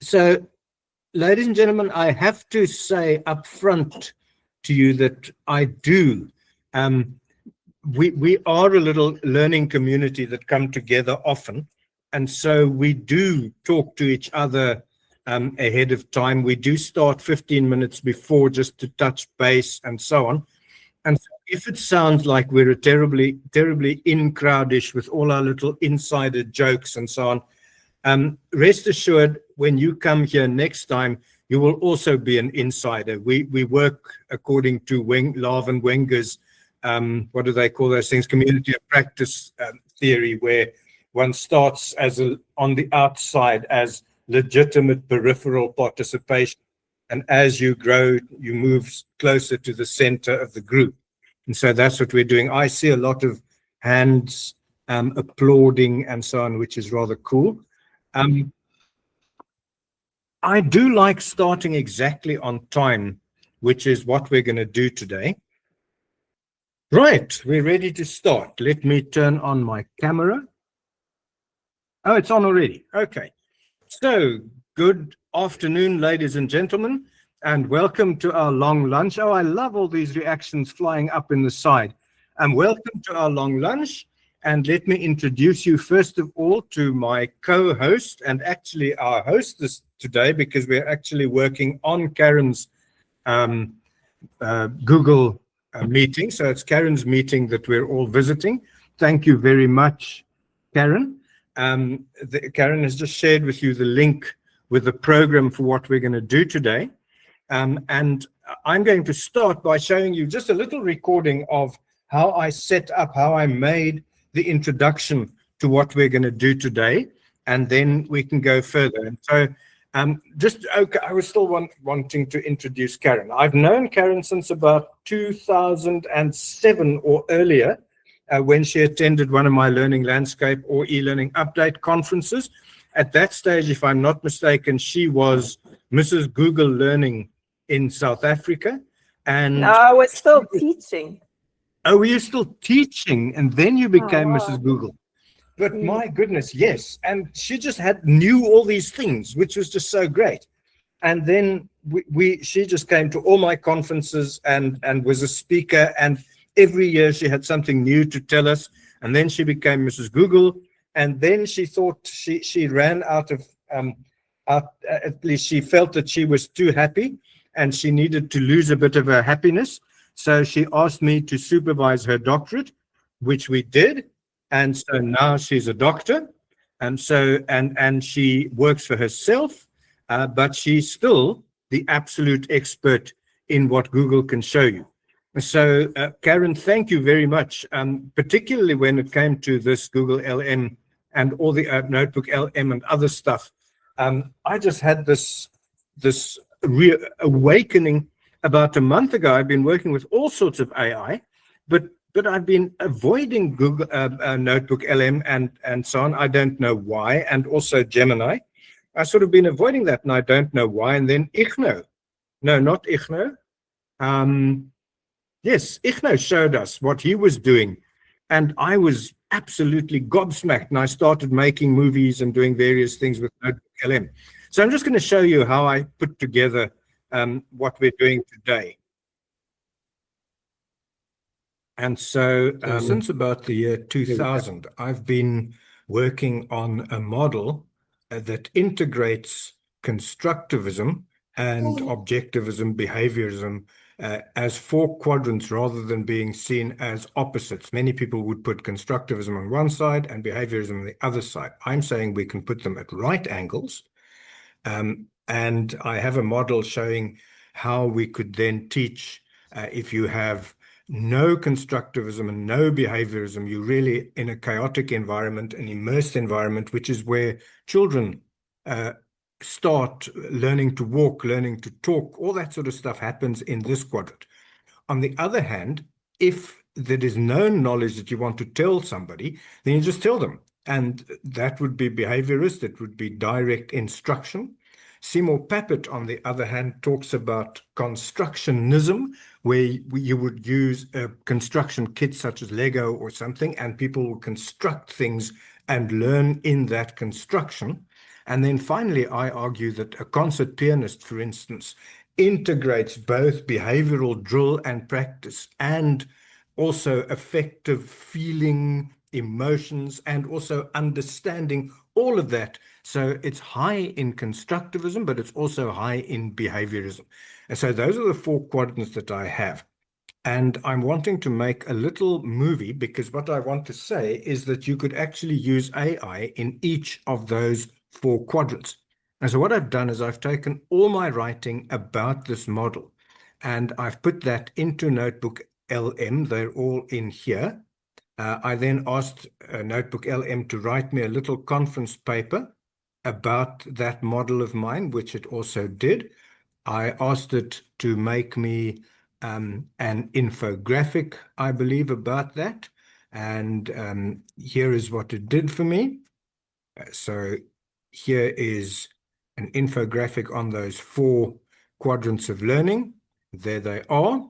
So, ladies and gentlemen, I have to say up front to you that I do. We are a little learning community that come together often. And so we do talk to each other ahead of time. We do start 15 minutes before just to touch base and so on. And so if it sounds like we're a terribly in crowdish with all our little insider jokes and so on, rest assured, when you come here next time, you will also be an insider. We work according to Larvin Wenger's, what do they call those things? Community of practice theory, where one starts on the outside as legitimate peripheral participation. And as you grow, you move closer to the center of the group. And so that's what we're doing. I see a lot of hands applauding and so on, which is rather cool. I do like starting exactly on time, which is what we're going to do today. Right, we're ready to start. Let me turn on my camera. Oh, it's on already. Okay. So, good afternoon, ladies and gentlemen, and welcome to our long lunch. Oh, I love all these reactions flying up in the side. And welcome to our long lunch. And let me introduce you first of all to my co-host, and actually our hostess today, because we're actually working on Karen's Google meeting. So it's Karen's meeting that we're all visiting. Thank you very much, Karen. Karen has just shared with you the link with the program for what we're going to do today. And I'm going to start by showing you just a little recording of how I set up, how I made the introduction to what we're going to do today, and then we can go further. And so I was still wanting to introduce Karen. I've known Karen since about 2007 or earlier, when she attended one of my Learning Landscape or e-learning update conferences. At that stage, if I'm not mistaken, she was Mrs. Google Learning in South Africa. And no, I was still teaching. Oh, were you still teaching? And then you became Mrs. Google. But my goodness, yes. And she just knew all these things, which was just so great. And then she just came to all my conferences and was a speaker. And every year she had something new to tell us. And then she became Mrs. Google. And then she thought she ran out of, at least she felt that she was too happy and she needed to lose a bit of her happiness. So she asked me to supervise her doctorate, which we did. And so now she's a doctor. And so, and she works for herself, but she's still the absolute expert in what Google can show you. So, Karen, thank you very much, particularly when it came to this Google LM and all the Notebook LM and other stuff. I just had this awakening about a month ago. I've been working with all sorts of AI, but I've been avoiding Google Notebook LM and so on. I don't know why, and also Gemini. I sort of been avoiding that, and I don't know why. And then Igno, no, not Igno. Yes, Igno showed us what he was doing, and I was absolutely gobsmacked, and I started making movies and doing various things with Notebook LM. So I'm just going to show you how I put together what we're doing today. And so since about the year 2000, I've been working on a model that integrates constructivism and objectivism, behaviorism, as 4 quadrants rather than being seen as opposites. Many people would put constructivism on one side and behaviorism on the other side. I'm saying we can put them at right angles. And I have a model showing how we could then teach if you have no constructivism and no behaviorism. You're really in a chaotic environment, an immersed environment, which is where children start learning to walk, learning to talk. All that sort of stuff happens in this quadrant. On the other hand, if there is known knowledge that you want to tell somebody, then you just tell them. And that would be behaviorist. It would be direct instruction. Seymour Papert, on the other hand, talks about constructionism, where you would use a construction kit such as Lego or something, and people will construct things and learn in that construction. And then finally, I argue that a concert pianist, for instance, integrates both behavioral drill and practice, and also effective feeling, emotions, and also understanding, all of that. So it's high in constructivism, but it's also high in behaviorism. And so those are the 4 quadrants that I have. And I'm wanting to make a little movie, because what I want to say is that you could actually use AI in each of those 4 quadrants. And so what I've done is I've taken all my writing about this model and I've put that into NotebookLM. They're all in here. I then asked NotebookLM to write me a little conference paper about that model of mine, which it also did. I asked it to make me an infographic, I believe, about that. And here is what it did for me. So here is an infographic on those 4 quadrants of learning. There they are.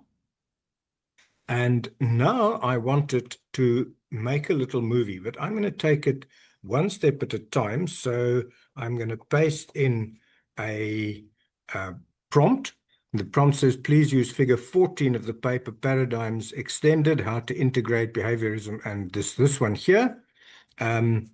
And now I want it to make a little movie, but I'm going to take it one step at a time. So I'm going to paste in a prompt. The prompt says, please use figure 14 of the paper Paradigms Extended, how to integrate behaviorism, and this one here. And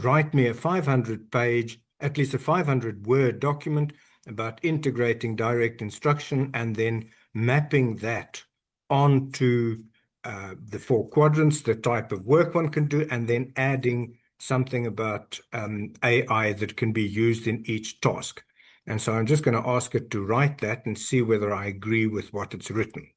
write me a 500-page, at least a 500-word document about integrating direct instruction and then mapping that onto the 4 quadrants, the type of work one can do, and then adding something about AI that can be used in each task. And so I'm just going to ask it to write that and see whether I agree with what it's written.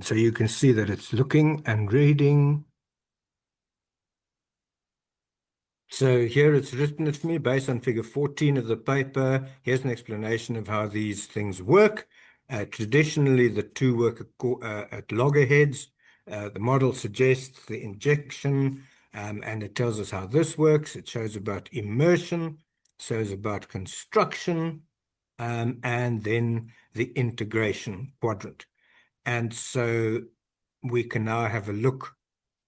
So you can see that it's looking and reading. So here it's written it for me based on figure 14 of the paper. Here's an explanation of how these things work. Traditionally, the 2 work at loggerheads. The model suggests the injection, and it tells us how this works. It shows about immersion, shows about construction, and then the integration quadrant. And so we can now have a look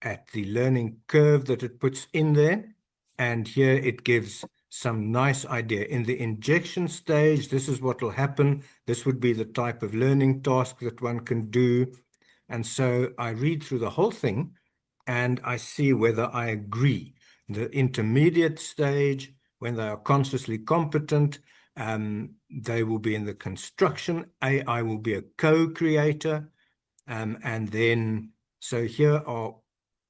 at the learning curve that it puts in there. And here it gives some nice idea. In the injection stage, this is what will happen. This would be the type of learning task that one can do. And so I read through the whole thing and I see whether I agree. The intermediate stage, when they are consciously competent, they will be in the construction. AI will be a co-creator. And then, so here are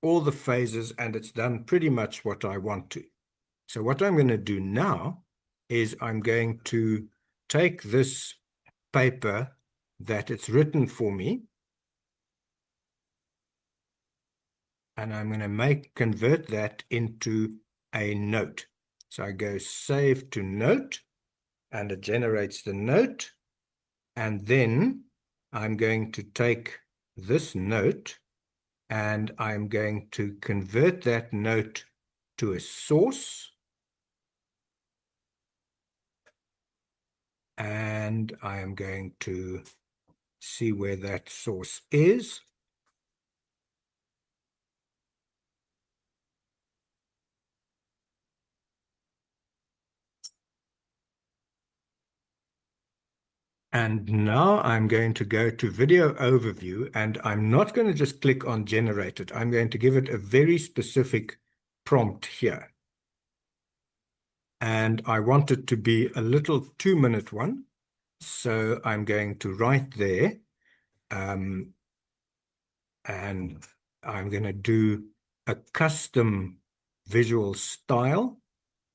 all the phases, and it's done pretty much what I want to. So what I'm going to do now is I'm going to take this paper that it's written for me, and I'm going to convert that into a note. So I go save to note, and it generates the note. And then I'm going to take this note and I'm going to convert that note to a source. And I am going to see where that source is. And now I'm going to go to video overview, and I'm not going to just click on generate it. I'm going to give it a very specific prompt here. And I want it to be a little 2-minute one. So I'm going to write there. And I'm going to do a custom visual style.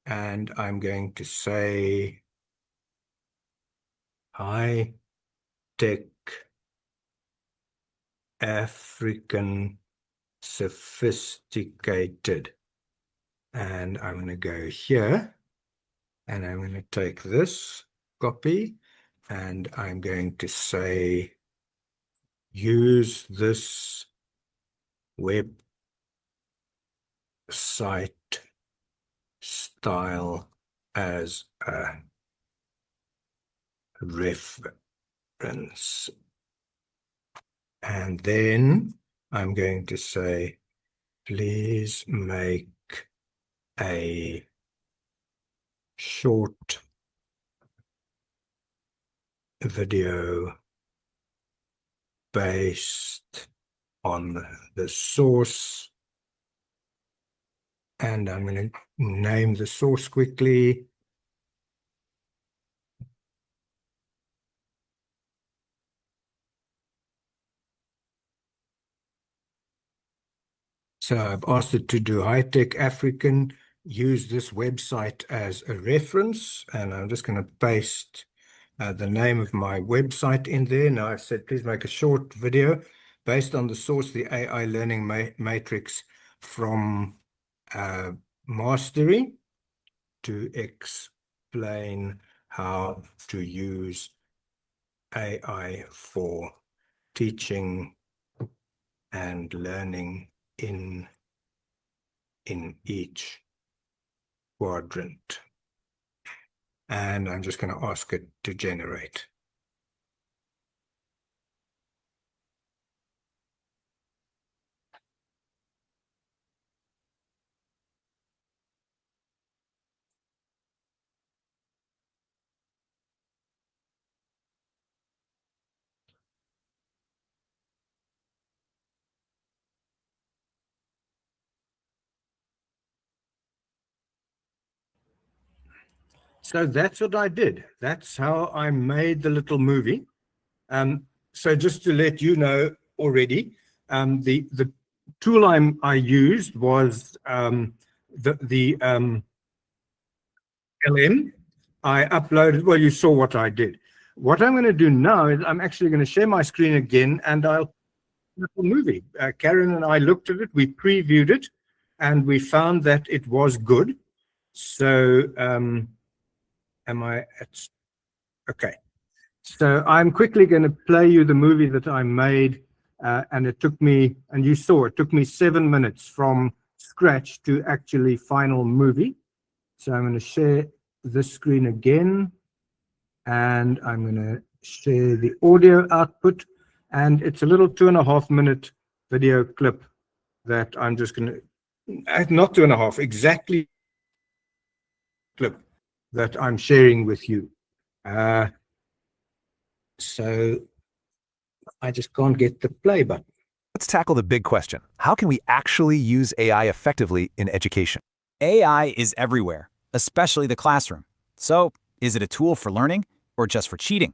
And I'm going to say high-tech African sophisticated. And I'm going to go here. And I'm going to take this copy. And I'm going to say, use this web cite style as a reference. And then I'm going to say, please make a short video based on the source. And I'm going to name the source quickly. So I've asked it to do high-tech African, use this website as a reference, and I'm just going to paste the name of my website in there. Now I've said, please make a short video based on the source, the AI learning matrix from Mastery, to explain how to use AI for teaching and learning in each quadrant. And I'm just going to ask it to generate. So that's what I did. That's how I made the little movie. So just to let you know already, the tool I used was the LM. I uploaded, well, you saw what I did. What I'm going to do now is I'm actually going to share my screen again, and I'll little movie. Karen and I looked at it, we previewed it, and we found that it was good. So am I at, okay. So I'm quickly going to play you the movie that I made, and it took me, and you saw, it took me 7 minutes from scratch to actually final movie. So I'm going to share this screen again, and I'm going to share the audio output, and it's a little 2.5-minute video clip that I'm just going to, not 2.5, exactly clip that I'm sharing with you. So I just can't get the play button. Let's tackle the big question. How can we actually use AI effectively in education? AI is everywhere, especially the classroom. So, is it a tool for learning or just for cheating?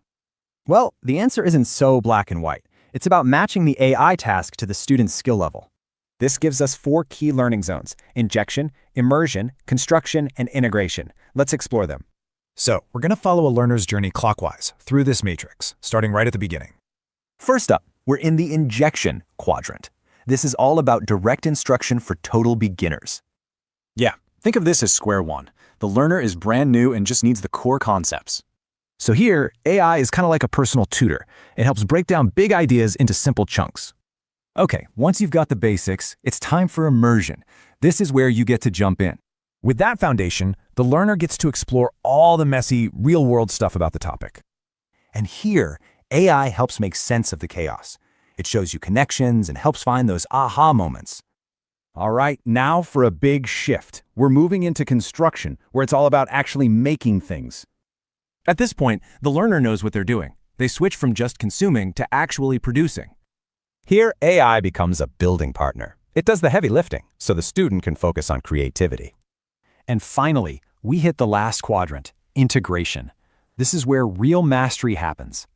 Well, the answer isn't so black and white. It's about matching the AI task to the student's skill level. This gives us 4 key learning zones: injection, immersion, construction, and integration. Let's explore them. So, we're going to follow a learner's journey clockwise through this matrix, starting right at the beginning. First up, we're in the injection quadrant. This is all about direct instruction for total beginners. Yeah, think of this as square one. The learner is brand new and just needs the core concepts. So here, AI is kind of like a personal tutor. It helps break down big ideas into simple chunks. Okay, once you've got the basics, it's time for immersion. This is where you get to jump in. With that foundation, the learner gets to explore all the messy, real-world stuff about the topic. And here, AI helps make sense of the chaos. It shows you connections and helps find those aha moments. All right, now for a big shift. We're moving into construction, where it's all about actually making things. At this point, the learner knows what they're doing. They switch from just consuming to actually producing. Here, AI becomes a building partner. It does the heavy lifting, so the student can focus on creativity. And finally, we hit the last quadrant, integration. This is where real mastery happens.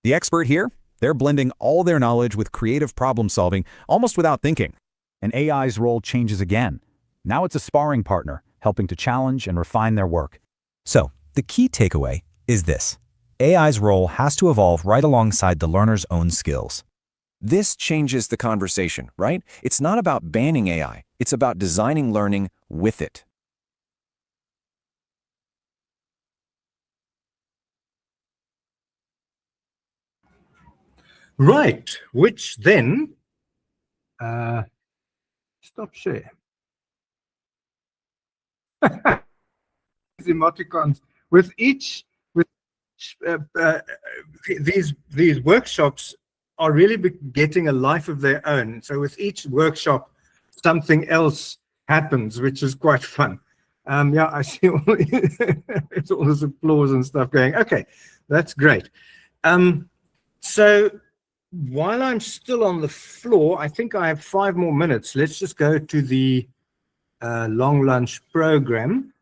The expert here, they're blending all their knowledge with creative problem solving almost without thinking. And AI's role changes again. Now it's a sparring partner, helping to challenge and refine their work. So, the key takeaway is this. AI's role has to evolve right alongside the learner's own skills. This changes the conversation, right? It's not about banning AI. It's about designing learning with it. Right, which then, stop share. emoticons with each. These workshops are really getting a life of their own. So with each workshop, something else happens, which is quite fun. Yeah, I see it's all this applause and stuff going. Okay, that's great. So while I'm still on the floor, I think I have 5 more minutes. Let's just go to the long lunch program.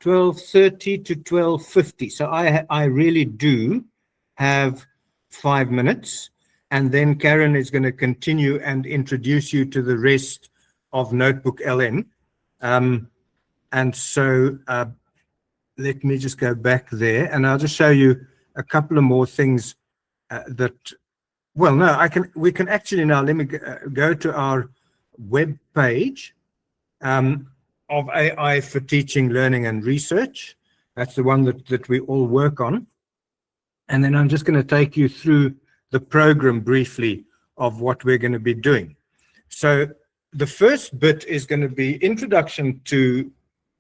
12:30 to 12:50. So I really do have 5 minutes, and then Karen is going to continue and introduce you to the rest of NotebookLM. And so let me just go back there, and I'll just show you a couple of more things that, well, no, we can actually now, let me go to our web page. Of AI for teaching, learning, and research. That's the one that we all work on. And then I'm just going to take you through the program briefly of what we're going to be doing. So the first bit is going to be introduction to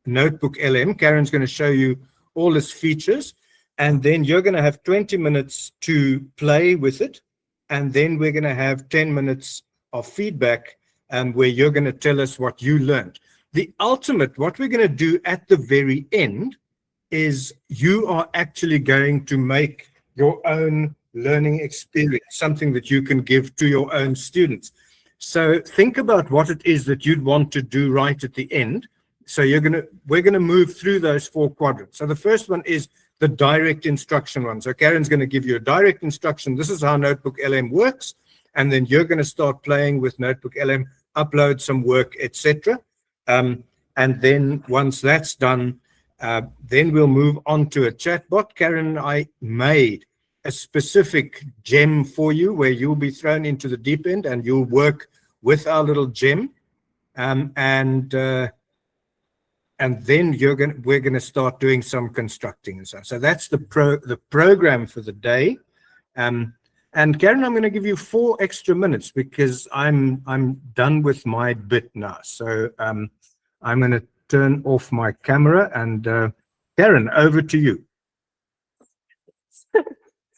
NotebookLM. Karen's going to show you all its features, and then you're going to have 20 minutes to play with it. And then we're going to have 10 minutes of feedback where you're going to tell us what you learned. The ultimate, what we're going to do at the very end is you are actually going to make your own learning experience, something that you can give to your own students. So think about what it is that you'd want to do right at the end. So we're going to move through those 4 quadrants. So the first one is the direct instruction one. So Karen's going to give you a direct instruction. This is how NotebookLM works. And then you're going to start playing with NotebookLM, upload some work, etc. And then once that's done, then we'll move on to a chatbot. Karen and I made a specific gem for you where you'll be thrown into the deep end and you'll work with our little gem. And then we're going to start doing some constructing and so on. So that's the program for the day. And Karen, I'm going to give you 4 extra minutes because I'm done with my bit now. So I'm going to turn off my camera, and Karen, over to you. So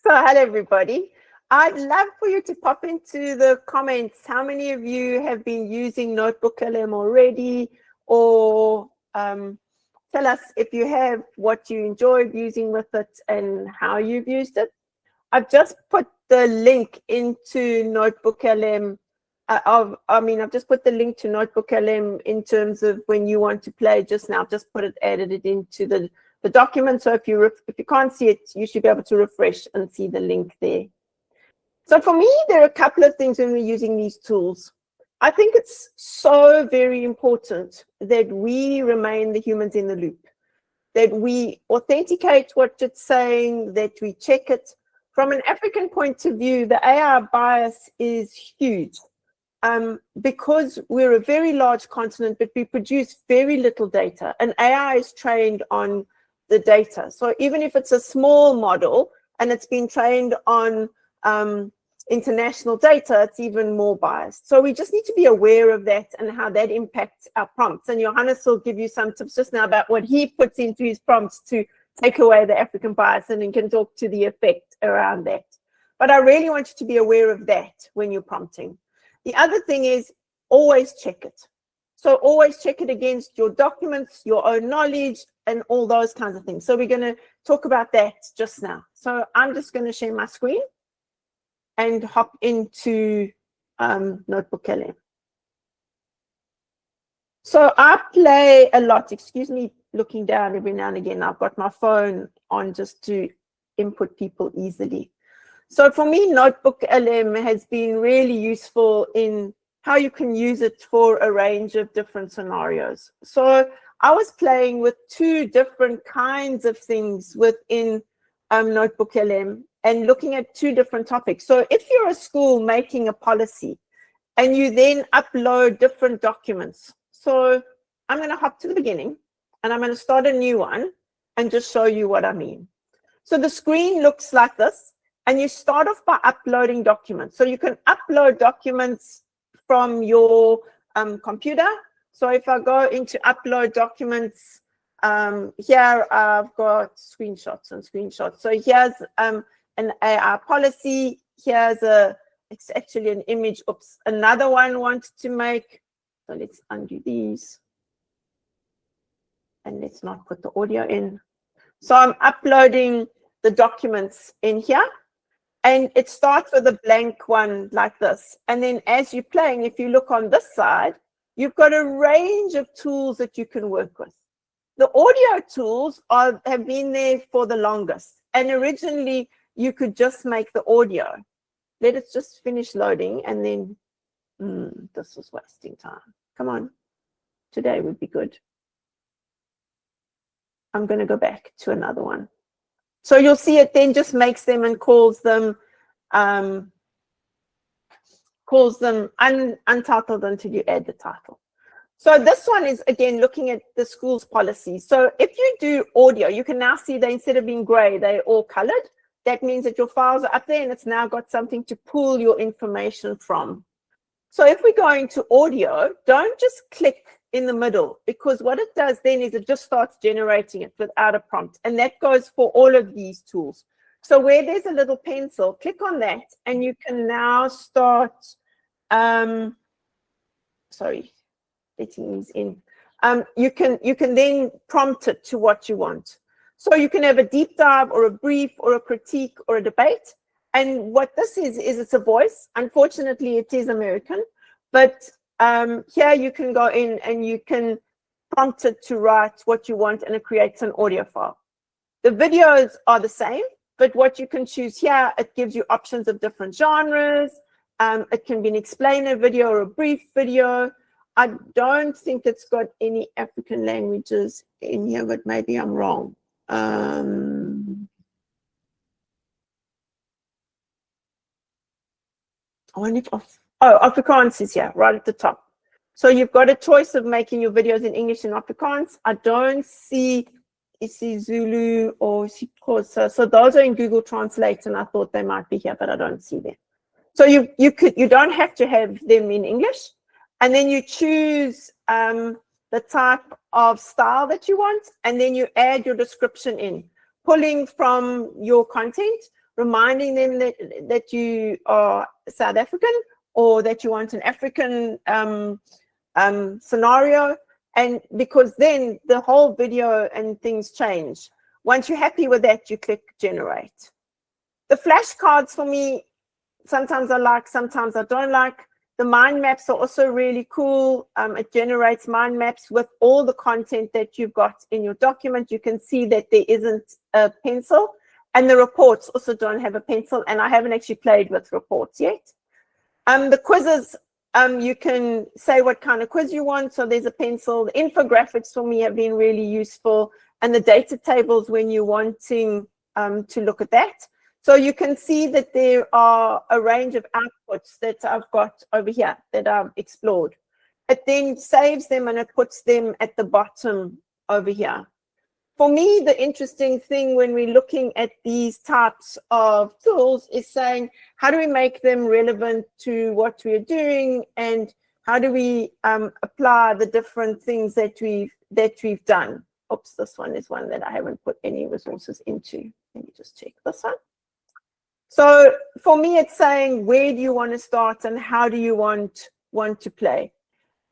hello, everybody. I'd love for you to pop into the comments how many of you have been using NotebookLM already, or tell us if you have, what you enjoyed using with it and how you've used it. I've just put the link into NotebookLM. I've just put the link to NotebookLM in terms of when you want to play just now. Just added it into the document. So if you can't see it, you should be able to refresh and see the link there. So for me, there are a couple of things when we're using these tools. I think it's so very important that we remain the humans in the loop, that we authenticate what it's saying, that we check it. From an African point of view, the AI bias is huge because we're a very large continent, but we produce very little data, and AI is trained on the data. So even if it's a small model and it's been trained on international data, it's even more biased. So we just need to be aware of that and how that impacts our prompts. And Johannes will give you some tips just now about what he puts into his prompts to take away the African bias, and he can talk to the effect around that. But I really want you to be aware of that when you're prompting. The other thing is always check it. So always check it against your documents, your own knowledge, and all those kinds of things. So we're going to talk about that just now. So I'm just going to share my screen and hop into NotebookLM. So I play a lot. Excuse me looking down every now and again. I've got my phone on just to input people easily. So for me, NotebookLM has been really useful in how you can use it for a range of different scenarios. So I was playing with 2 different kinds of things within NotebookLM and looking at 2 different topics. So if you're a school making a policy and you then upload different documents. So I'm going to hop to the beginning and I'm going to start a new one and just show you what I mean. So the screen looks like this, and you start off by uploading documents. So you can upload documents from your computer. So if I go into upload documents, Here I've got screenshots and screenshots. So here's an AI policy. Here's it's actually an image. Oops, another one wanted to make. So let's undo these. And let's not put the audio in. So I'm uploading the documents in here. And it starts with a blank one like this. And then as you're playing, if you look on this side, you've got a range of tools that you can work with. The audio tools have been there for the longest. And originally, you could just make the audio. Let it just finish loading. And then, this is wasting time. Come on. Today would be good. I'm going to go back to another one. So you'll see it then just makes them and calls them untitled until you add the title. So this one is, again, looking at the school's policy. So if you do audio, you can now see that instead of being gray, they're all colored. That means that your files are up there and it's now got something to pull your information from. So if we go into audio, don't just click in the middle, because what it does then is it just starts generating it without a prompt. And that goes for all of these tools. So where there's a little pencil, click on that and you can now start, sorry, letting these in. You can then prompt it to what you want. So you can have a deep dive or a brief or a critique or a debate. And what this is it's a voice. Unfortunately, it is American, but here you can go in and you can prompt it to write what you want and it creates an audio file. The videos are the same, but what you can choose here, it gives you options of different genres. It can be an explainer video or a brief video. I don't think it's got any African languages in here, but maybe I'm wrong. I wonder if Afrikaans is here, right at the top. So you've got a choice of making your videos in English and Afrikaans. I don't see isiZulu or isiXhosa. So those are in Google Translate, and I thought they might be here, but I don't see them. So you don't have to have them in English, and then you choose the type of style that you want, and then you add your description in, pulling from your content, reminding them that you are South African or that you want an African scenario, and because then the whole video and things change. Once you're happy with that, you click generate. The flashcards for me, sometimes I like, sometimes I don't like. The mind maps are also really cool. It generates mind maps with all the content that you've got in your document. You can see that there isn't a pencil, and the reports also don't have a pencil, and I haven't actually played with reports yet. The quizzes, you can say what kind of quiz you want, so there's a pencil. The infographics for me have been really useful, and the data tables when you're wanting to look at that. So you can see that there are a range of outputs that I've got over here that I've explored. It then saves them and it puts them at the bottom over here. For me, the interesting thing when we're looking at these types of tools is saying, how do we make them relevant to what we're doing, and how do we apply the different things that we've done? Oops, this one is one that I haven't put any resources into. Let me just check this one. So for me, it's saying, where do you want to start and how do you want to play?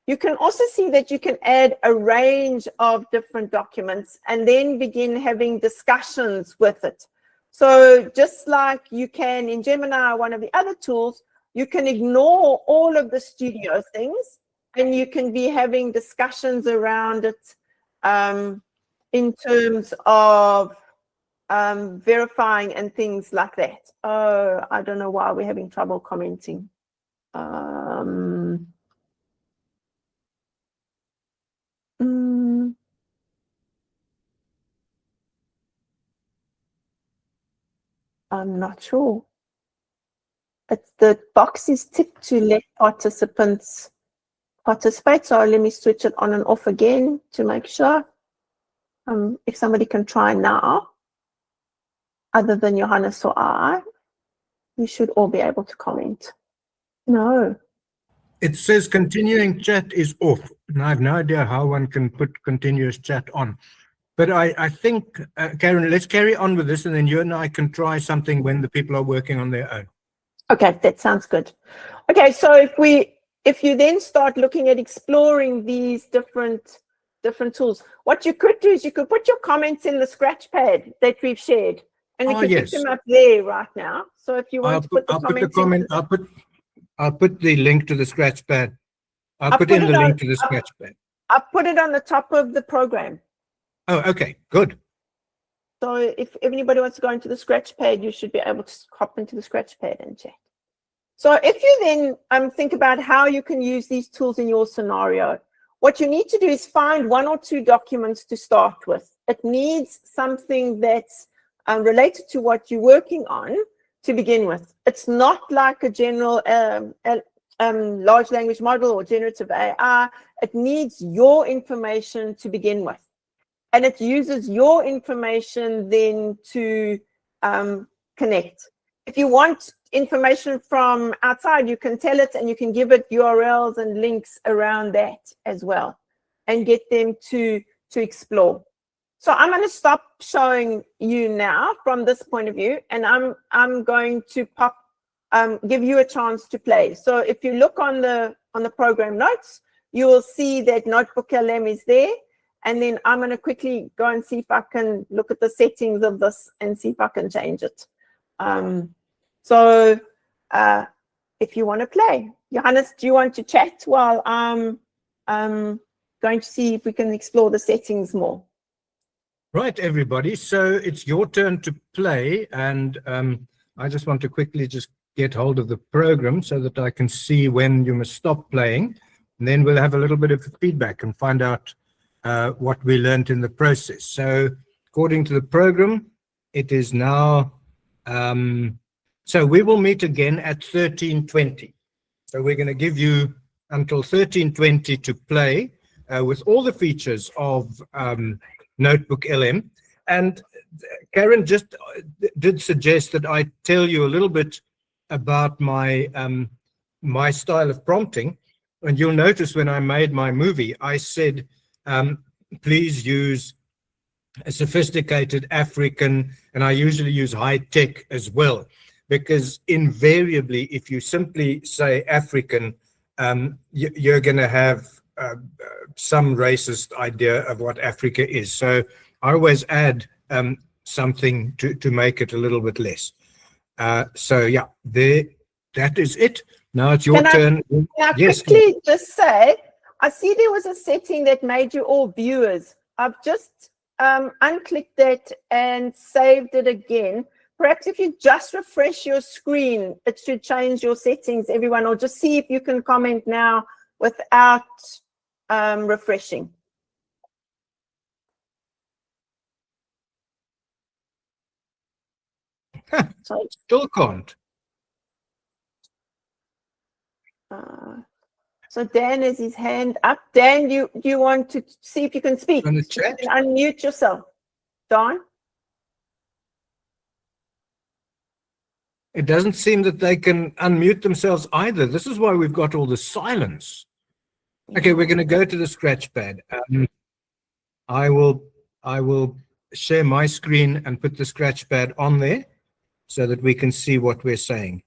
You can also see that you can add a range of different documents and then begin having discussions with it. So just like you can in Gemini, one of the other tools, you can ignore all of the studio things and you can be having discussions around it in terms of verifying and things like that. Oh, I don't know why we're having trouble commenting. I'm not sure. The box is ticked to let participants participate. So let me switch it on and off again to make sure. If somebody can try now, other than Johannes or I, we should all be able to comment. No. It says continuing chat is off, and I have no idea how one can put continuous chat on. But I think, Karen, let's carry on with this, and then you and I can try something when the people are working on their own. Okay, that sounds good. Okay, so if you then start looking at exploring these different tools, what you could do is you could put your comments in the scratch pad that we've shared, and we can pick them up there right now. So if you want to put the comments, I'll put the link to the scratch pad. I'll put in the link to the scratch pad. I'll put it on the top of the program. Oh, okay, good. So if anybody wants to go into the scratch pad, you should be able to hop into the scratch pad and chat. So if you then think about how you can use these tools in your scenario, what you need to do is find 1 or 2 documents to start with. It needs something that's related to what you're working on to begin with. It's not like a general large language model or generative AI. It needs your information to begin with. And it uses your information then to connect. If you want information from outside, you can tell it and you can give it URLs and links around that as well and get them to explore. So I'm going to stop showing you now from this point of view, and I'm going to give you a chance to play. So if you look on the program notes, you will see that NotebookLM is there. And then I'm going to quickly go and see if I can look at the settings of this and see if I can change it. So if you want to play, Johannes, do you want to chat while I'm going to see if we can explore the settings more? Right, everybody. So it's your turn to play. And I just want to quickly just get hold of the program so that I can see when you must stop playing. And then we'll have a little bit of feedback and find out what we learned in the process. So according to the program, it is now, so we will meet again at 13:20. So we're going to give you until 13:20 to play with all the features of NotebookLM. And Karen just did suggest that I tell you a little bit about my my style of prompting. And you'll notice when I made my movie, I said, please use a sophisticated African, and I usually use high tech as well, because invariably, if you simply say African, you're going to have some racist idea of what Africa is. So I always add something to make it a little bit less. So yeah, that is it. Now it's your turn. Can I quickly just say, I see there was a setting that made you all viewers. I've just unclicked that and saved it again. Perhaps if you just refresh your screen, it should change your settings, everyone, or just see if you can comment now without refreshing. So, still can't. So Dan has his hand up. Dan, do you want to see if you can speak? On the chat? You can unmute yourself. Don? It doesn't seem that they can unmute themselves either. This is why we've got all the silence. Okay, we're going to go to the scratch pad. I will share my screen and put the scratch pad on there so that we can see what we're saying.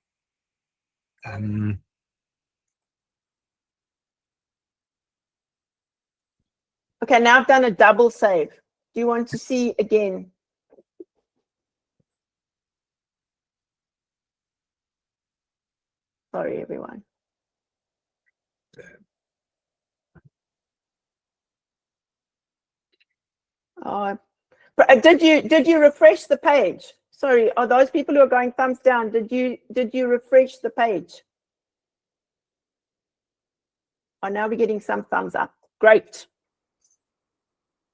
Okay, now I've done a double save. Do you want to see again? Sorry, everyone. Did you refresh the page? Sorry, are those people who are going thumbs down? Did you refresh the page? Oh, now we're getting some thumbs up. Great.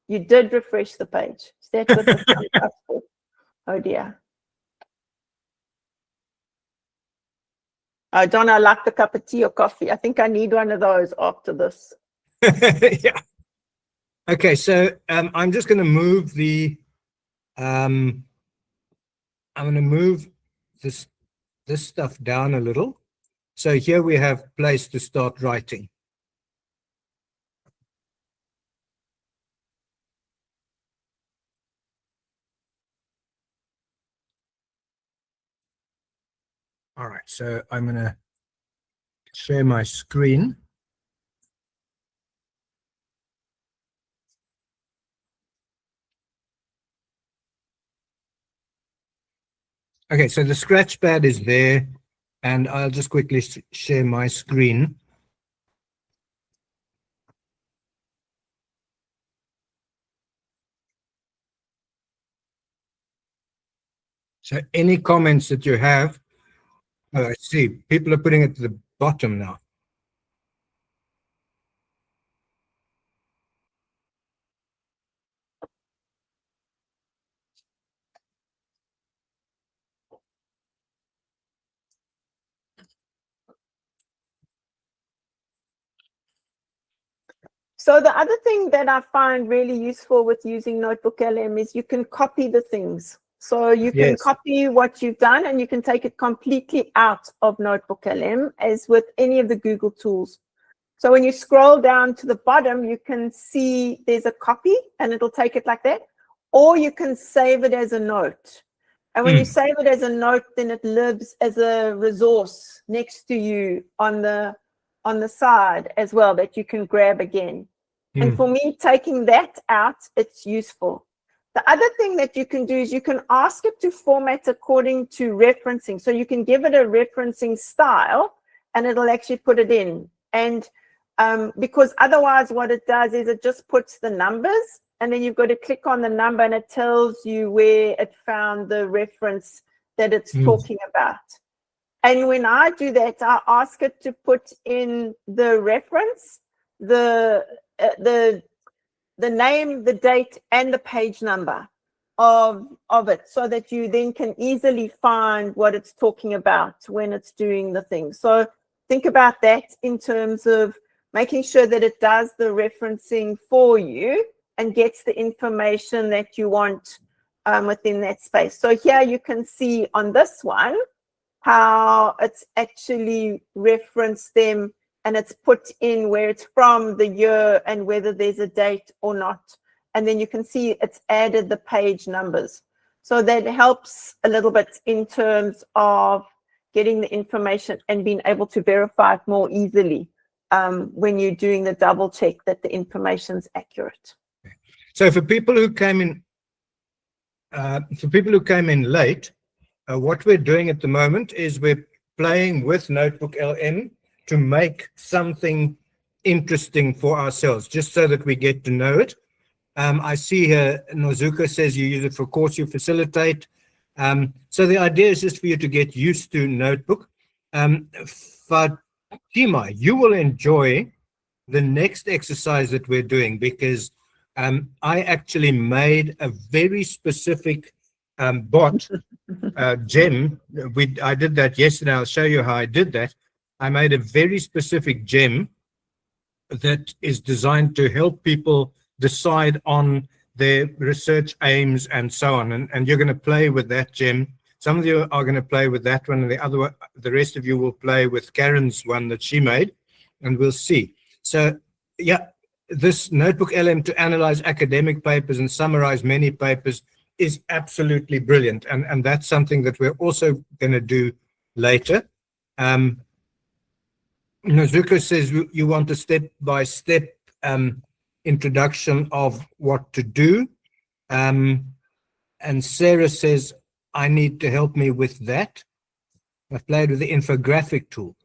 You did refresh the page. Is that what the thumbs up for? Oh dear. Oh, Donna, I like the cup of tea or coffee. I think I need one of those after this. Yeah. Okay, so I'm just going to move the I'm going to move this stuff down a little. So here we have place to start writing. All right, so I'm going to share my screen. Okay, so the scratch pad is there, and I'll just quickly share my screen. So any comments that you have, oh, I see, people are putting it to the bottom now. So the other thing that I find really useful with using NotebookLM is you can copy the things. So you can Yes. copy what you've done and you can take it completely out of NotebookLM as with any of the Google tools. So when you scroll down to the bottom, you can see there's a copy and it'll take it like that. Or you can save it as a note. And when you save it as a note, then it lives as a resource next to you on the side as well that you can grab again. And for me, taking that out, it's useful. The other thing that you can do is you can ask it to format according to referencing. So you can give it a referencing style and it'll actually put it in. And because otherwise what it does is it just puts the numbers and then you've got to click on the number and it tells you where it found the reference that it's talking about. And when I do that, I ask it to put in the reference, the name, the date, and the page number of it, so that you then can easily find what it's talking about when it's doing the thing. So think about that in terms of making sure that it does the referencing for you and gets the information that you want within that space. So here you can see on this one how it's actually referenced them and it's put in where it's from, the year, and whether there's a date or not. And then you can see it's added the page numbers. So that helps a little bit in terms of getting the information and being able to verify it more easily when you're doing the double check that the information's accurate. So for people who came in, late, what we're doing at the moment is we're playing with NotebookLM to make something interesting for ourselves, just so that we get to know it. I see here Nozuka says you use it for course you facilitate. So the idea is just for you to get used to Notebook. Fatima, you will enjoy the next exercise that we're doing, because I actually made a very specific bot gem. I did that yesterday. I'll show you how I did that. I made a very specific gem that is designed to help people decide on their research aims and so on. And you're going to play with that gem. Some of you are going to play with that one, and the rest of you will play with Karen's one that she made, and we'll see. So yeah, this NotebookLM to analyze academic papers and summarize many papers is absolutely brilliant. And that's something that we're also going to do later. Nozuko says you want a step-by-step introduction of what to do. And Sarah says, I need to help me with that. I've played with the infographic tool.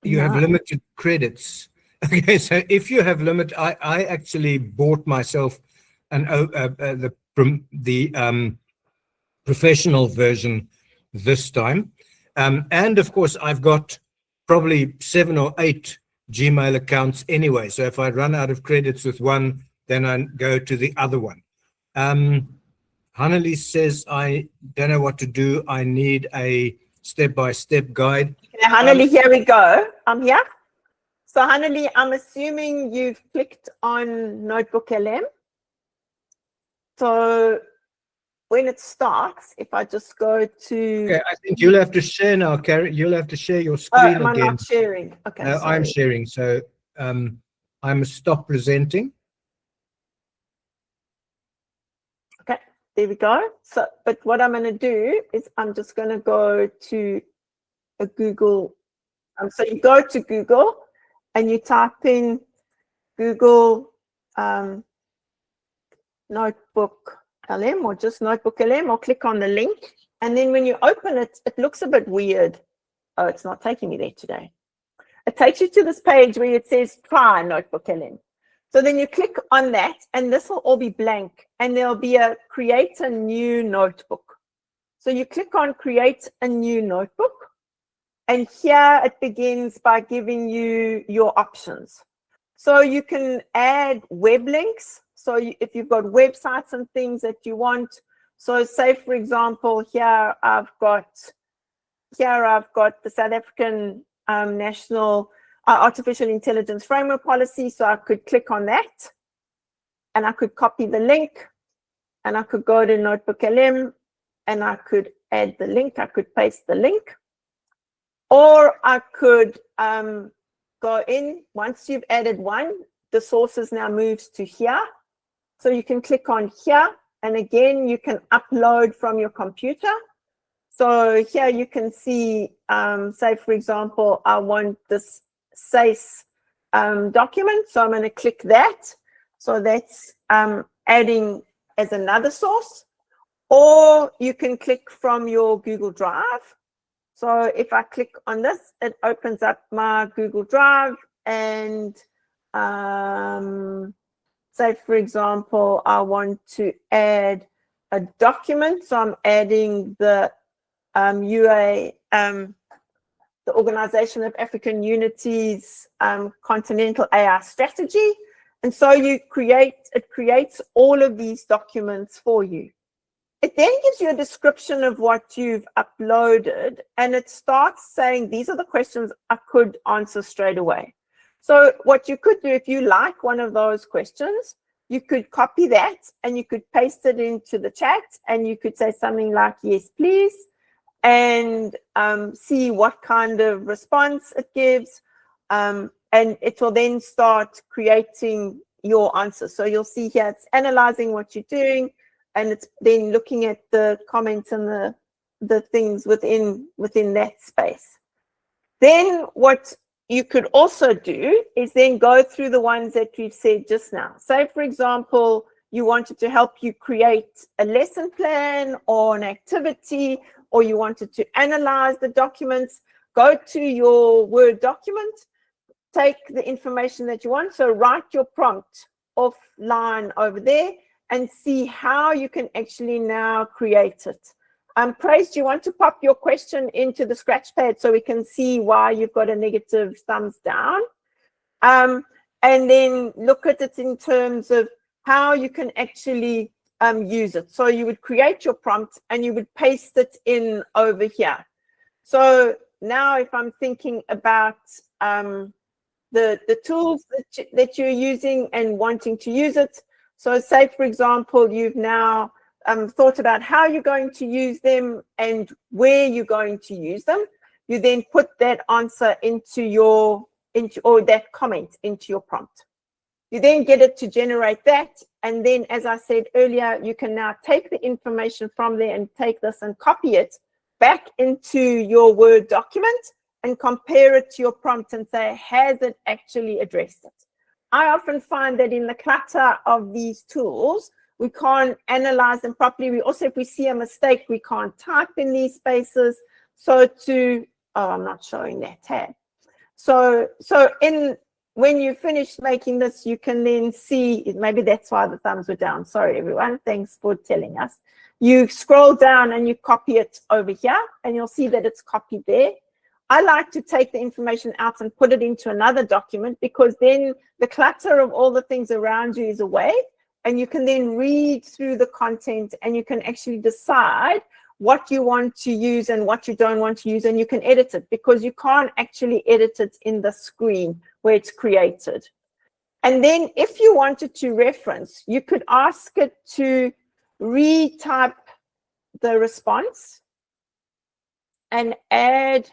You have limited credits. Okay, so if you have limit, I actually bought myself the professional version this time. And of course, I've got probably 7 or 8 Gmail accounts anyway. So if I run out of credits with one, then I go to the other one. Hanneli says, I don't know what to do. I need a step-by-step guide. Okay, Hanneli, here we go. I'm here. So Hanneli, I'm assuming you've clicked on NotebookLM. So when it starts, if I just go to... Okay, I think you'll have to share now, Karen. You'll have to share your screen am I again. not sharing? Okay, I'm sharing. So I'm stop presenting. Okay. there we go. So, but what I'm going to do is I'm just going to go to a Google. So you go to Google and you type in Google NotebookLM or just NotebookLM, or click on the link. And then when you open it, it looks a bit weird. Oh, it's not taking me there today. It takes you to this page where it says try NotebookLM. So then you click on that and this will all be blank and there'll be a create a new notebook. So you click on create a new notebook, and here it begins by giving you your options. So you can add web links. So if you've got websites and things that you want, so say for example, here I've got the South African National Artificial Intelligence Framework Policy. So I could click on that and I could copy the link and I could go to NotebookLM and I could add the link. I could paste the link, or I could go in. Once you've added one, the sources now moves to here. So you can click on here, and again, you can upload from your computer. So here you can see, say for example, I want this SACE document. So I'm going to click that. So that's adding as another source, or you can click from your Google Drive. So if I click on this, it opens up my Google Drive, and say for example, I want to add a document. So I'm adding the the Organization of African Unity's Continental AI Strategy. And so it creates all of these documents for you. It then gives you a description of what you've uploaded, and it starts saying, these are the questions I could answer straight away. So what you could do, if you like one of those questions, you could copy that and you could paste it into the chat, and you could say something like, yes, please, and see what kind of response it gives. And it will then start creating your answer. So you'll see here, it's analyzing what you're doing, and it's then looking at the comments and the things within that space. Then what you could also do is then go through the ones that we've said just now. Say, for example, you wanted to help you create a lesson plan or an activity, or you wanted to analyze the documents. Go to your Word document, take the information that you want. So write your prompt offline over there and see how you can actually now create it. Praise, do you want to pop your question into the scratch pad so we can see why you've got a negative thumbs down? And then look at it in terms of how you can actually use it. So you would create your prompt and you would paste it in over here. So now if I'm thinking about the tools that you're using and wanting to use it, so say, for example, you've now thought about how you're going to use them and where you're going to use them. You then put that answer or that comment into your prompt. You then get it to generate that. And then, as I said earlier, you can now take the information from there and take this and copy it back into your Word document and compare it to your prompt and say, has it actually addressed it? I often find that in the clutter of these tools, we can't analyze them properly. If we see a mistake, we can't type in these spaces. So I'm not showing that tab. When you finish making this, you can then see, maybe that's why the thumbs were down. Sorry, everyone. Thanks for telling us. You scroll down and you copy it over here, and you'll see that it's copied there. I like to take the information out and put it into another document, because then the clutter of all the things around you is away, and you can then read through the content and you can actually decide what you want to use and what you don't want to use, and you can edit it, because you can't actually edit it in the screen where it's created. And then if you wanted to reference, you could ask it to retype the response and add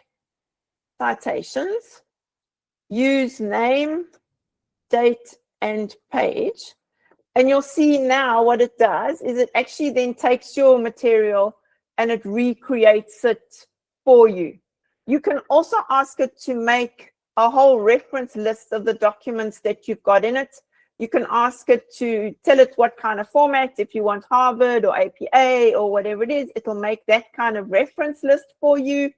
citations, use name, date, and page. And you'll see now what it does is it actually then takes your material and it recreates it for you. You can also ask it to make a whole reference list of the documents that you've got in it. You can ask it to tell it what kind of format, if you want Harvard or APA or whatever it is, it'll make that kind of reference list for you.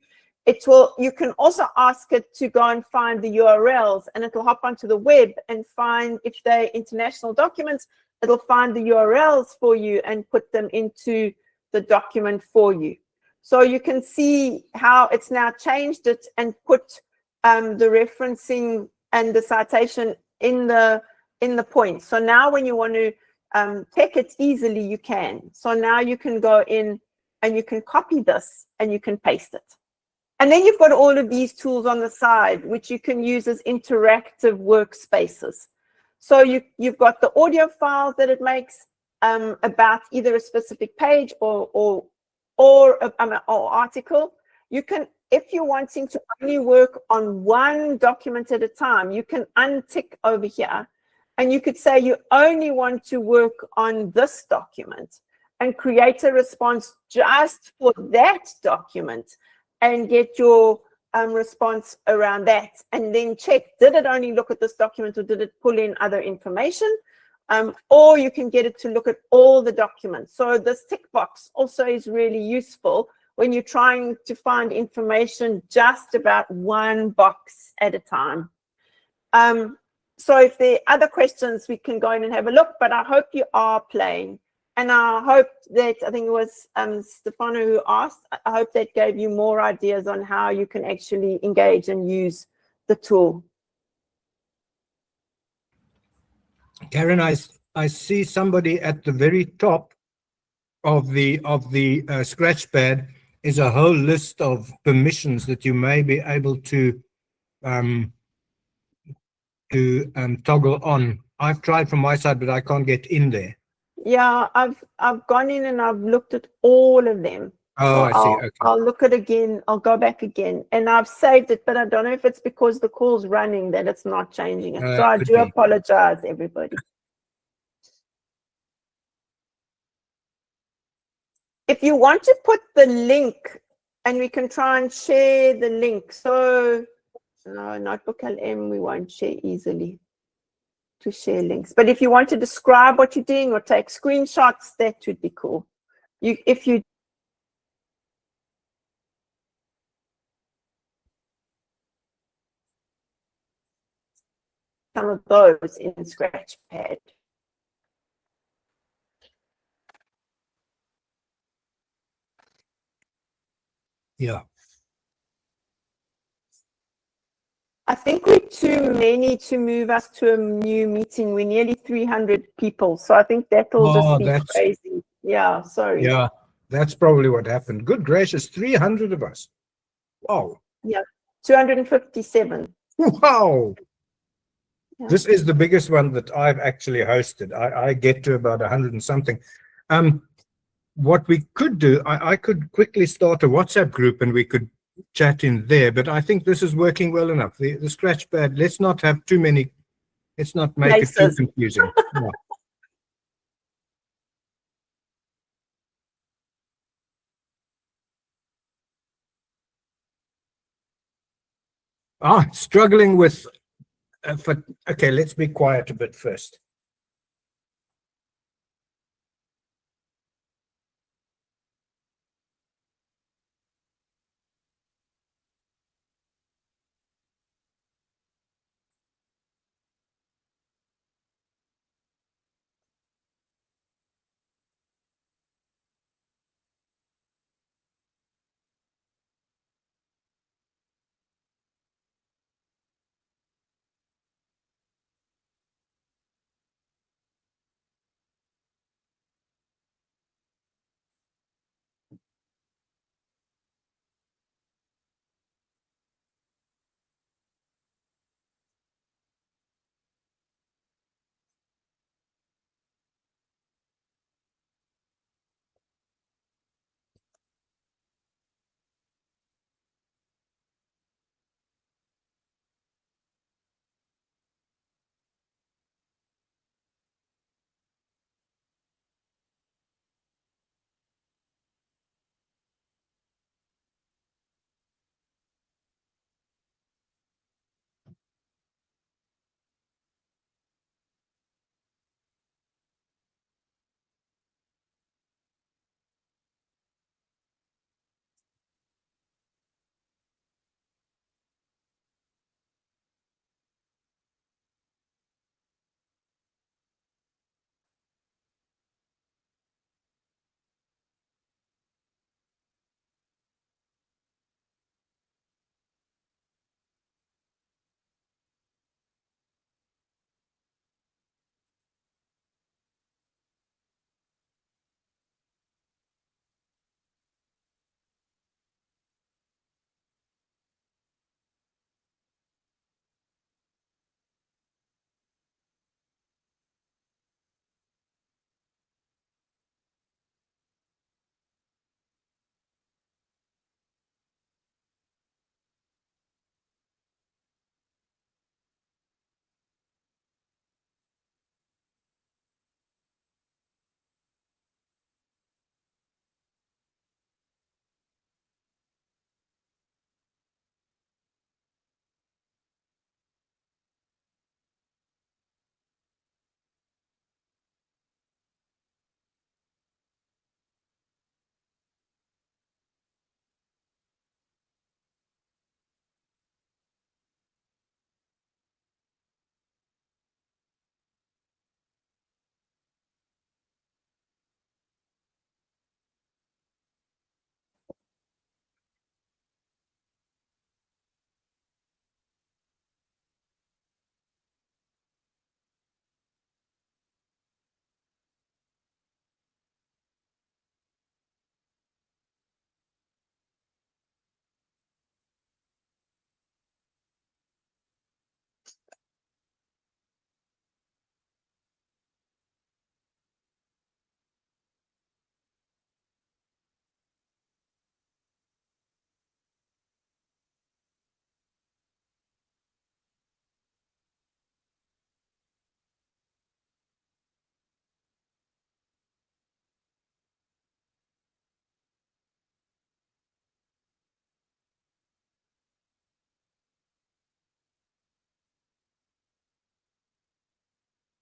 You can also ask it to go and find the URLs, and it'll hop onto the web and find, if they're international documents, it'll find the URLs for you and put them into the document for you. So you can see how it's now changed it and put the referencing and the citation in the points. So now when you want to take it easily, you can. So now you can go in and you can copy this and you can paste it. And then you've got all of these tools on the side, which you can use as interactive workspaces. So you've got the audio files that it makes about either a specific page or article. You can, if you're wanting to only work on one document at a time, you can untick over here, and you could say you only want to work on this document and create a response just for that document and get your response around that, and then check, did it only look at this document or did it pull in other information? Or you can get it to look at all the documents. So this tick box also is really useful when you're trying to find information just about one box at a time. So if there are other questions, we can go in and have a look, but I hope you are playing. And I hope that, I think it was Stefano who asked, I hope that gave you more ideas on how you can actually engage and use the tool. Karen, I see somebody at the very top of the Scratchpad is a whole list of permissions that you may be able to toggle on. I've tried from my side, but I can't get in there. Yeah, I've gone in and I've looked at all of them. Oh, so I see. Okay. I'll look at it again. I'll go back again, and I've saved it, but I don't know if it's because the call's running that it's not changing it. So I do apologize, everybody. If you want to put the link, and we can try and share the link. So no, NotebookLM, we won't share easily to share links. But if you want to describe what you're doing or take screenshots, that would be cool. If you some of those in Scratchpad. Yeah. I think we're too many to move us to a new meeting. We're nearly 300 people. So I think that'll just be crazy. Yeah, sorry. Yeah, that's probably what happened. Good gracious, 300 of us. Wow. Yeah, 257. Wow. Yeah. This is the biggest one that I've actually hosted. I get to about 100 and something. What we could do, I could quickly start a WhatsApp group and we could chat in there, but I think this is working well enough. The Scratchpad, let's not have too many, let's not make it too confusing. Yeah. Struggling with, okay, let's be quiet a bit first.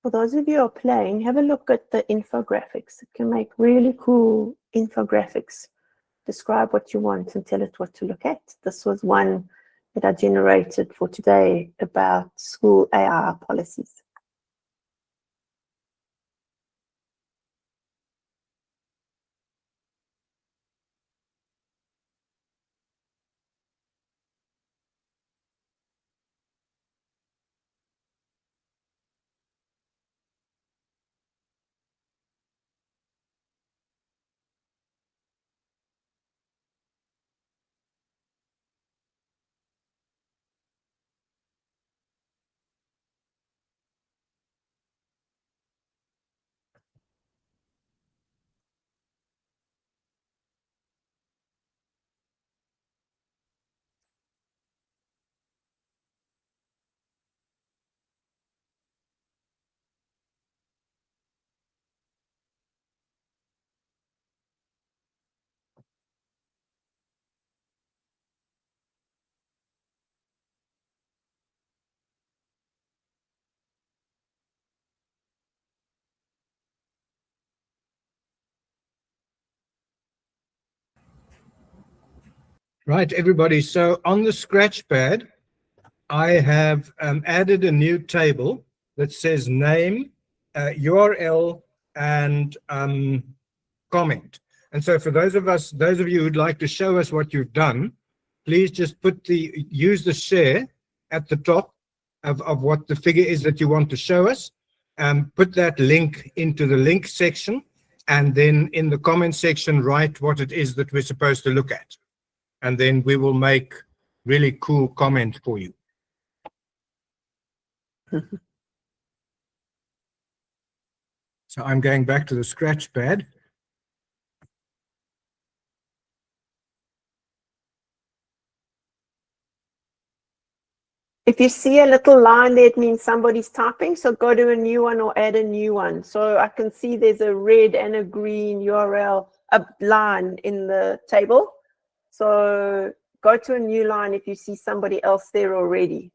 For those of you who are playing, have a look at the infographics. It can make really cool infographics. Describe what you want and tell it what to look at. This was one that I generated for today about school AI policies. Right, everybody. So on the scratch pad, I have added a new table that says name, URL, and comment. And so for those of you who'd like to show us what you've done, please just use the share at the top of what the figure is that you want to show us, and put that link into the link section, and then in the comment section, write what it is that we're supposed to look at. And then we will make really cool comment for you. So I'm going back to the scratch pad. If you see a little line there, it means somebody's typing. So go to a new one or add a new one. So I can see there's a red and a green URL, a line in the table. So go to a new line if you see somebody else there already.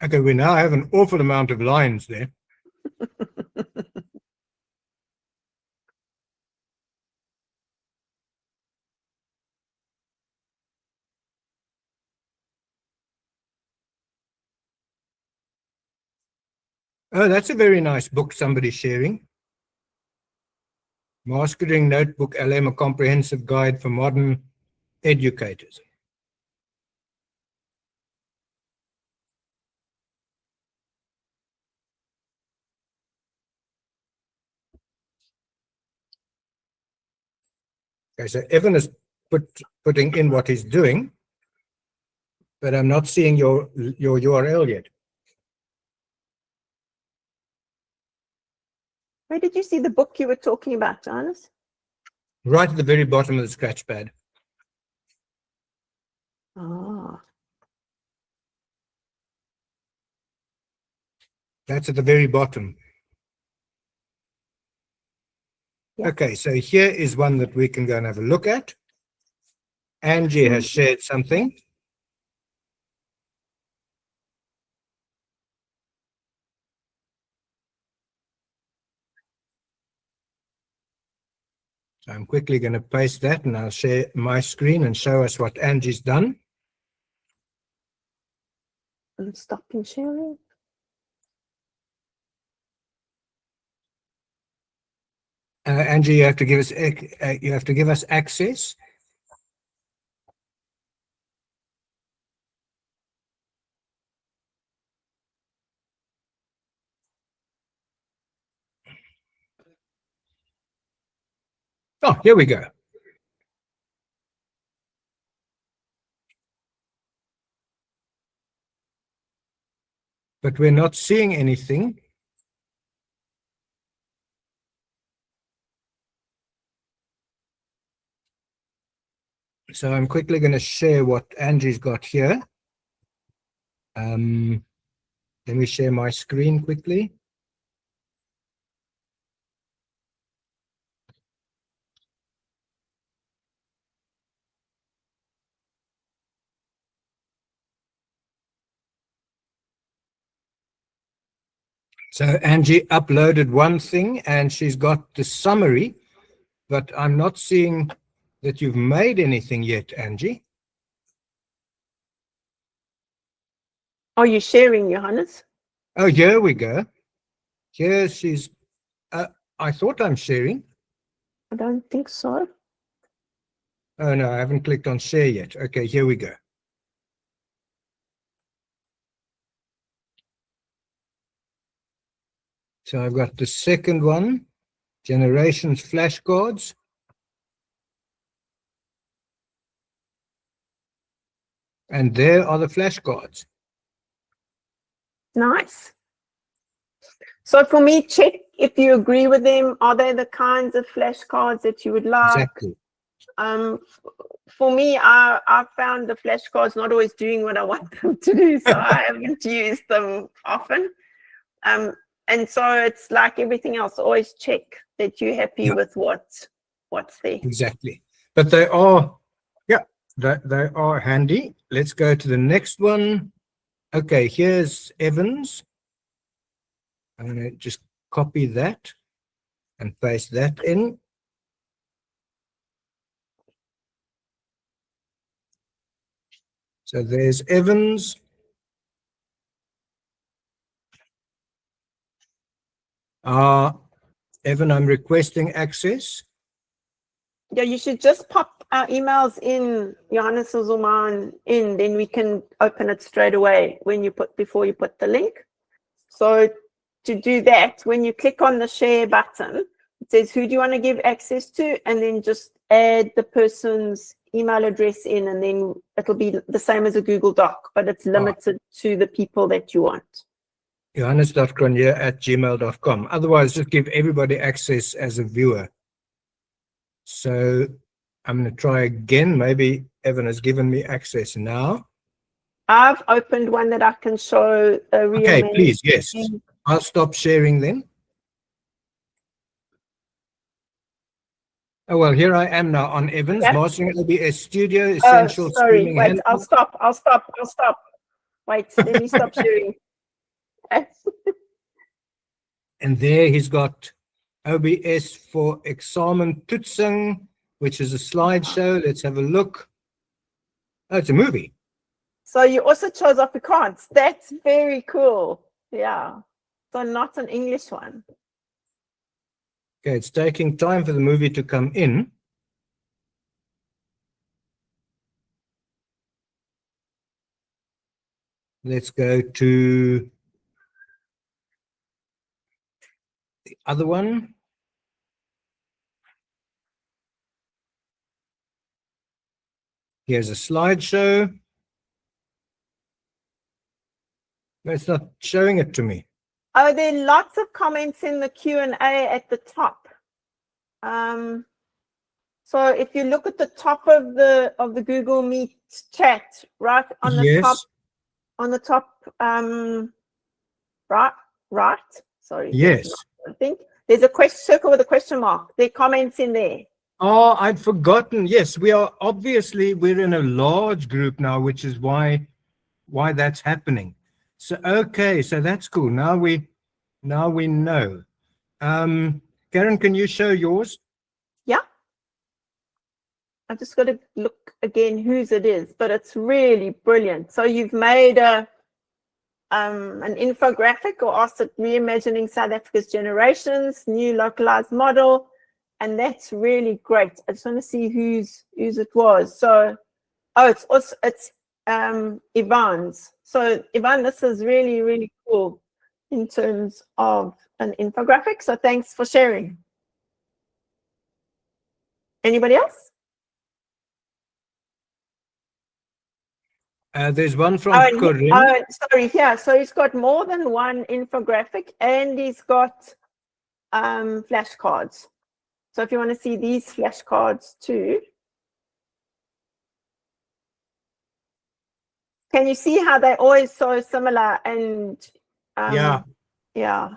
Okay, we now have an awful amount of lines there. Oh, that's a very nice book somebody's sharing. Mastering Notebook LM, a comprehensive guide for modern educators. Okay, so Evan is putting in what he's doing, but I'm not seeing your URL yet. Where did you see the book you were talking about, Johannes? Right at the very bottom of the scratch pad. Ah. That's at the very bottom. Yeah. Okay, so here is one that we can go and have a look at. Angie has shared something. So I'm quickly going to paste that, and I'll share my screen and show us what Angie's done. I'm stopping sharing. Angie, you have to give us access. Oh, here we go. But we're not seeing anything. So I'm quickly going to share what Angie's got here. Let me share my screen quickly. So Angie uploaded one thing and she's got the summary, but I'm not seeing that you've made anything yet, Angie. Are you sharing, Johannes? Oh, here we go. Here she's, I thought I'm sharing. I don't think so. Oh no, I haven't clicked on share yet. Okay, here we go. So I've got the second one, generations flashcards. And there are the flashcards. Nice. So for me, check if you agree with them. Are they the kinds of flashcards that you would like? Exactly. For me, I found the flashcards not always doing what I want them to do, so I haven't used them often. And so it's like everything else, always check that you're happy with what's there. Exactly. But they are, yeah, they are handy. Let's go to the next one. Okay, here's Evans. I'm going to just copy that and paste that in. So there's Evans. Evan, I'm requesting access. Yeah, you should just pop our emails in, Johannes or mine in, then we can open it straight away before you put the link. So to do that, when you click on the share button, it says who do you want to give access to, and then just add the person's email address in, and then it'll be the same as a Google Doc, but it's limited to the people that you want. Johannes.cronjé@gmail.com. Otherwise, just give everybody access as a viewer. So I'm going to try again. Maybe Evan has given me access now. I've opened one that I can show a real. Okay, please, yes. I'll stop sharing then. Oh, well, here I am now on Evans, mastering OBS Studio, essential. Oh, sorry, wait, I'll stop. Wait, let me stop sharing. And there he's got OBS for Examen Toetsing, which is a slideshow. Let's have a look. Oh, it's a movie. So you also chose Afrikaans. That's very cool. Yeah. So not an English one. Okay, it's taking time for the movie to come in. Let's go to the other one. Here's a slideshow. No, it's not showing it to me. Oh, there are lots of comments in the Q&A at the top. So if you look at the top of the Google Meet chat, right on the top, right. Sorry. Yes. I think there's a circle with a question mark. There are comments in there. Oh, I'd forgotten. Yes, we're in a large group now, which is why that's happening. So okay, so that's cool. Now we know. Karen, can you show yours? Yeah. I've just got to look again whose it is, but it's really brilliant. So you've made an infographic, or asked it reimagining South Africa's generations, new localized model, and that's really great. I just want to see whose it was. So, it's Yvonne's. So Yvonne, this is really, really cool in terms of an infographic. So thanks for sharing. Anybody else? There's one from Corinne. Sorry, yeah. So he's got more than one infographic, and he's got flashcards. So if you want to see these flashcards too, Can you see how they're always so similar? And Yeah. Yeah.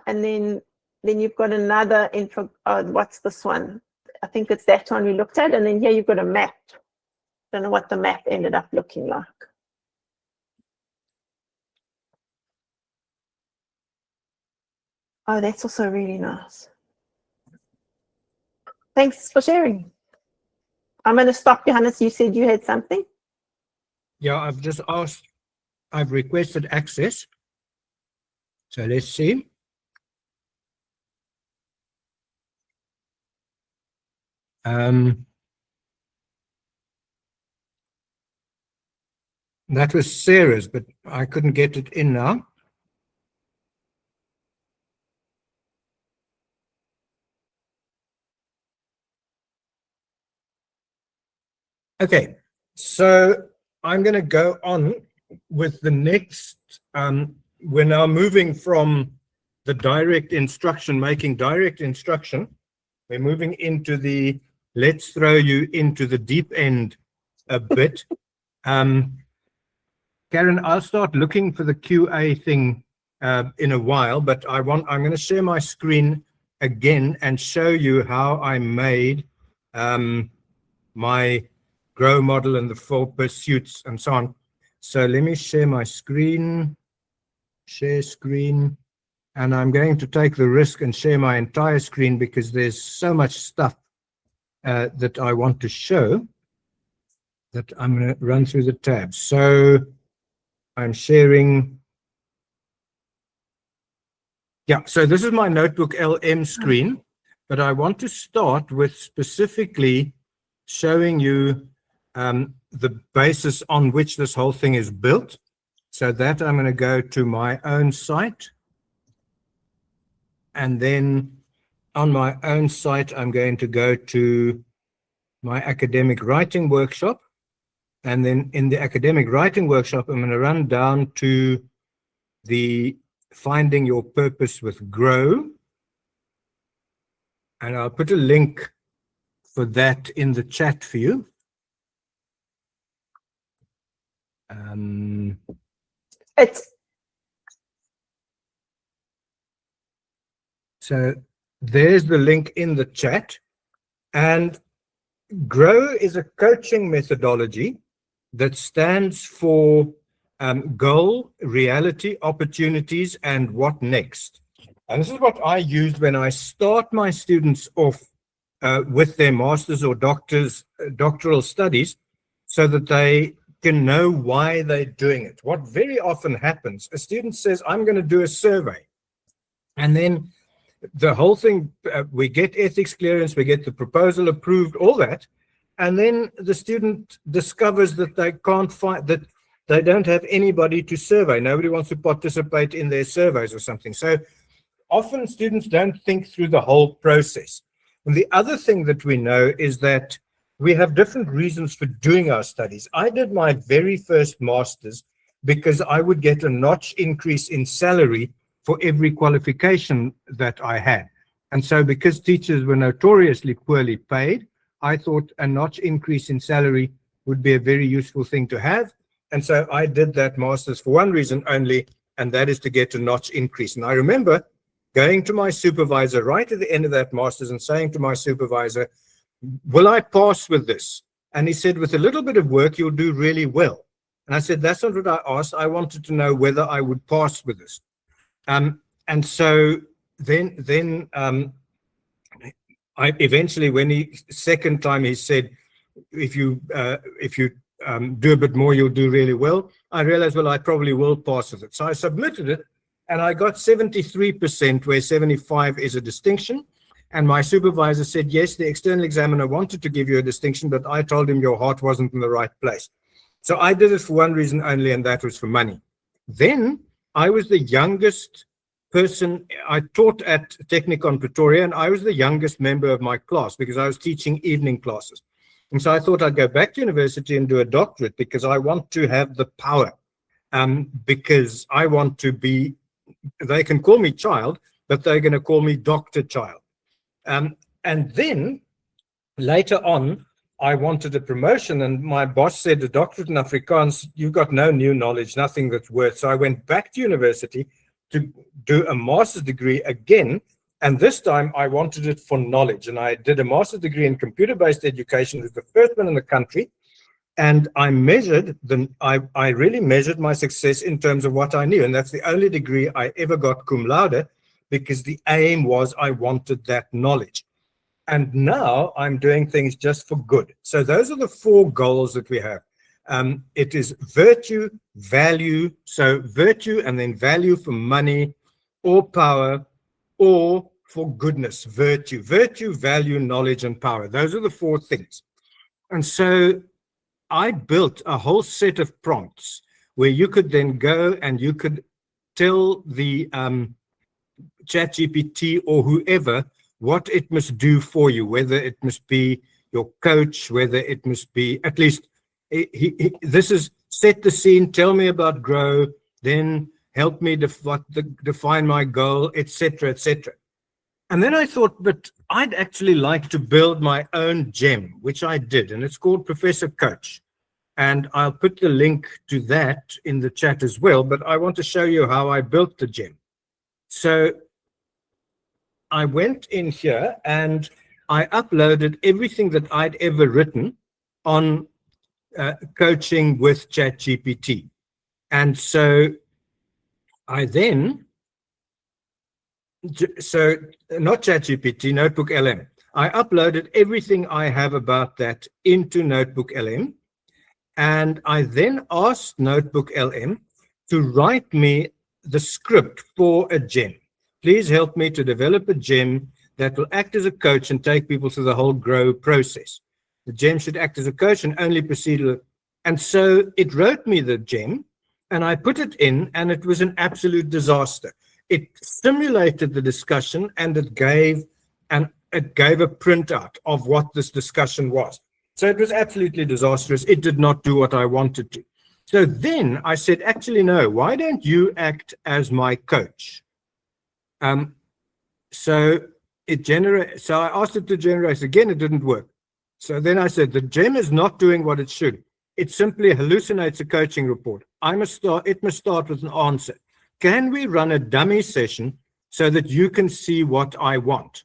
And then you've got another info. What's this one? I think it's that one we looked at. And then here you've got a map. Don't know what the map ended up looking like. Oh, that's also really nice. Thanks for sharing. I'm going to stop, Johannes. You said you had something? Yeah, I've just asked, I've requested access. So let's see. That was Sarah's, but I couldn't get it in now. Okay, so I'm going to go on with the next. We're now moving from the direct instruction, making direct instruction. We're moving into the, let's throw you into the deep end a bit. Karen, I'll start looking for the QA thing in a while, but I'm going to share my screen again and show you how I made my grow model and the 4 pursuits and so on. So let me share my screen, share screen, and I'm going to take the risk and share my entire screen because there's so much stuff that I want to show that I'm going to run through the tabs. So I'm sharing. Yeah, so this is my NotebookLM screen, but I want to start with specifically showing you the basis on which this whole thing is built. So that I'm going to go to my own site. And then on my own site, I'm going to go to my academic writing workshop. And then in the academic writing workshop, I'm going to run down to the Finding Your Purpose with Grow. And I'll put a link for that in the chat for you. So there's the link in the chat. And GROW is a coaching methodology that stands for goal, reality, opportunities, and what next. And this is what I use when I start my students off with their master's or doctoral studies, so that they can know why they're doing it. What very often happens, a student says, I'm going to do a survey. And then the whole thing, we get ethics clearance, we get the proposal approved, all that. And then the student discovers that they can't find, that they don't have anybody to survey. Nobody wants to participate in their surveys or something. So often students don't think through the whole process. And the other thing that we know is that we have different reasons for doing our studies. I did my very first master's because I would get a notch increase in salary for every qualification that I had. And so because teachers were notoriously poorly paid, I thought a notch increase in salary would be a very useful thing to have. And so I did that master's for one reason only, and that is to get a notch increase. And I remember going to my supervisor right at the end of that master's and saying to my supervisor, will I pass with this? And he said, with a little bit of work, you'll do really well. And I said, that's not what I asked. I wanted to know whether I would pass with this. And so then I eventually, when he second time he said, if you do a bit more, you'll do really well. I realized, well, I probably will pass with it. So I submitted it, and I got 73%, where 75 is a distinction. And my supervisor said, yes, the external examiner wanted to give you a distinction, but I told him your heart wasn't in the right place. So I did it for one reason only, and that was for money. Then I was the youngest person. I taught at Technikon Pretoria, and I was the youngest member of my class because I was teaching evening classes. And so I thought I'd go back to university and do a doctorate because I want to have the power, because I want to be, they can call me child, but they're going to call me Dr. Child. And then later on, I wanted a promotion, and my boss said, a doctorate in Afrikaans, you've got no new knowledge, nothing that's worth. So I went back to university to do a master's degree again. And this time I wanted it for knowledge. And I did a master's degree in computer-based education. It was the first one in the country. And I really measured my success in terms of what I knew. And that's the only degree I ever got cum laude, because the aim was I wanted that knowledge. And now I'm doing things just for good. So those are the 4 goals that we have. It is virtue, value, so virtue and then value for money or power, or for goodness, virtue, value, knowledge, and power. Those are the 4 things. And so I built a whole set of prompts where you could then go and you could tell the ChatGPT or whoever what it must do for you, whether it must be your coach, whether it must be, at least, this is set the scene, tell me about grow, then help me define my goal, etc., etc. And then I thought, but I'd actually like to build my own gem, which I did, and it's called Professor Coach. And I'll put the link to that in the chat as well, but I want to show you how I built the gem. So I went in here and I uploaded everything that I'd ever written on coaching with ChatGPT. And so I then, so not ChatGPT, NotebookLM. I uploaded everything I have about that into NotebookLM. And I then asked NotebookLM to write me the script for a gem. Please help me to develop a gem that will act as a coach and take people through the whole grow process. The gem should act as a coach and only proceed with, and so it wrote me the gem, and I put it in, and it was an absolute disaster. It simulated the discussion, and it gave a printout of what this discussion was. So it was absolutely disastrous. It did not do what I wanted to. So then I said, actually, no, why don't you act as my coach? So I asked it to generate again, it didn't work. So then I said, the gem is not doing what it should. It simply hallucinates a coaching report. It must start with an answer. Can we run a dummy session so that you can see what I want?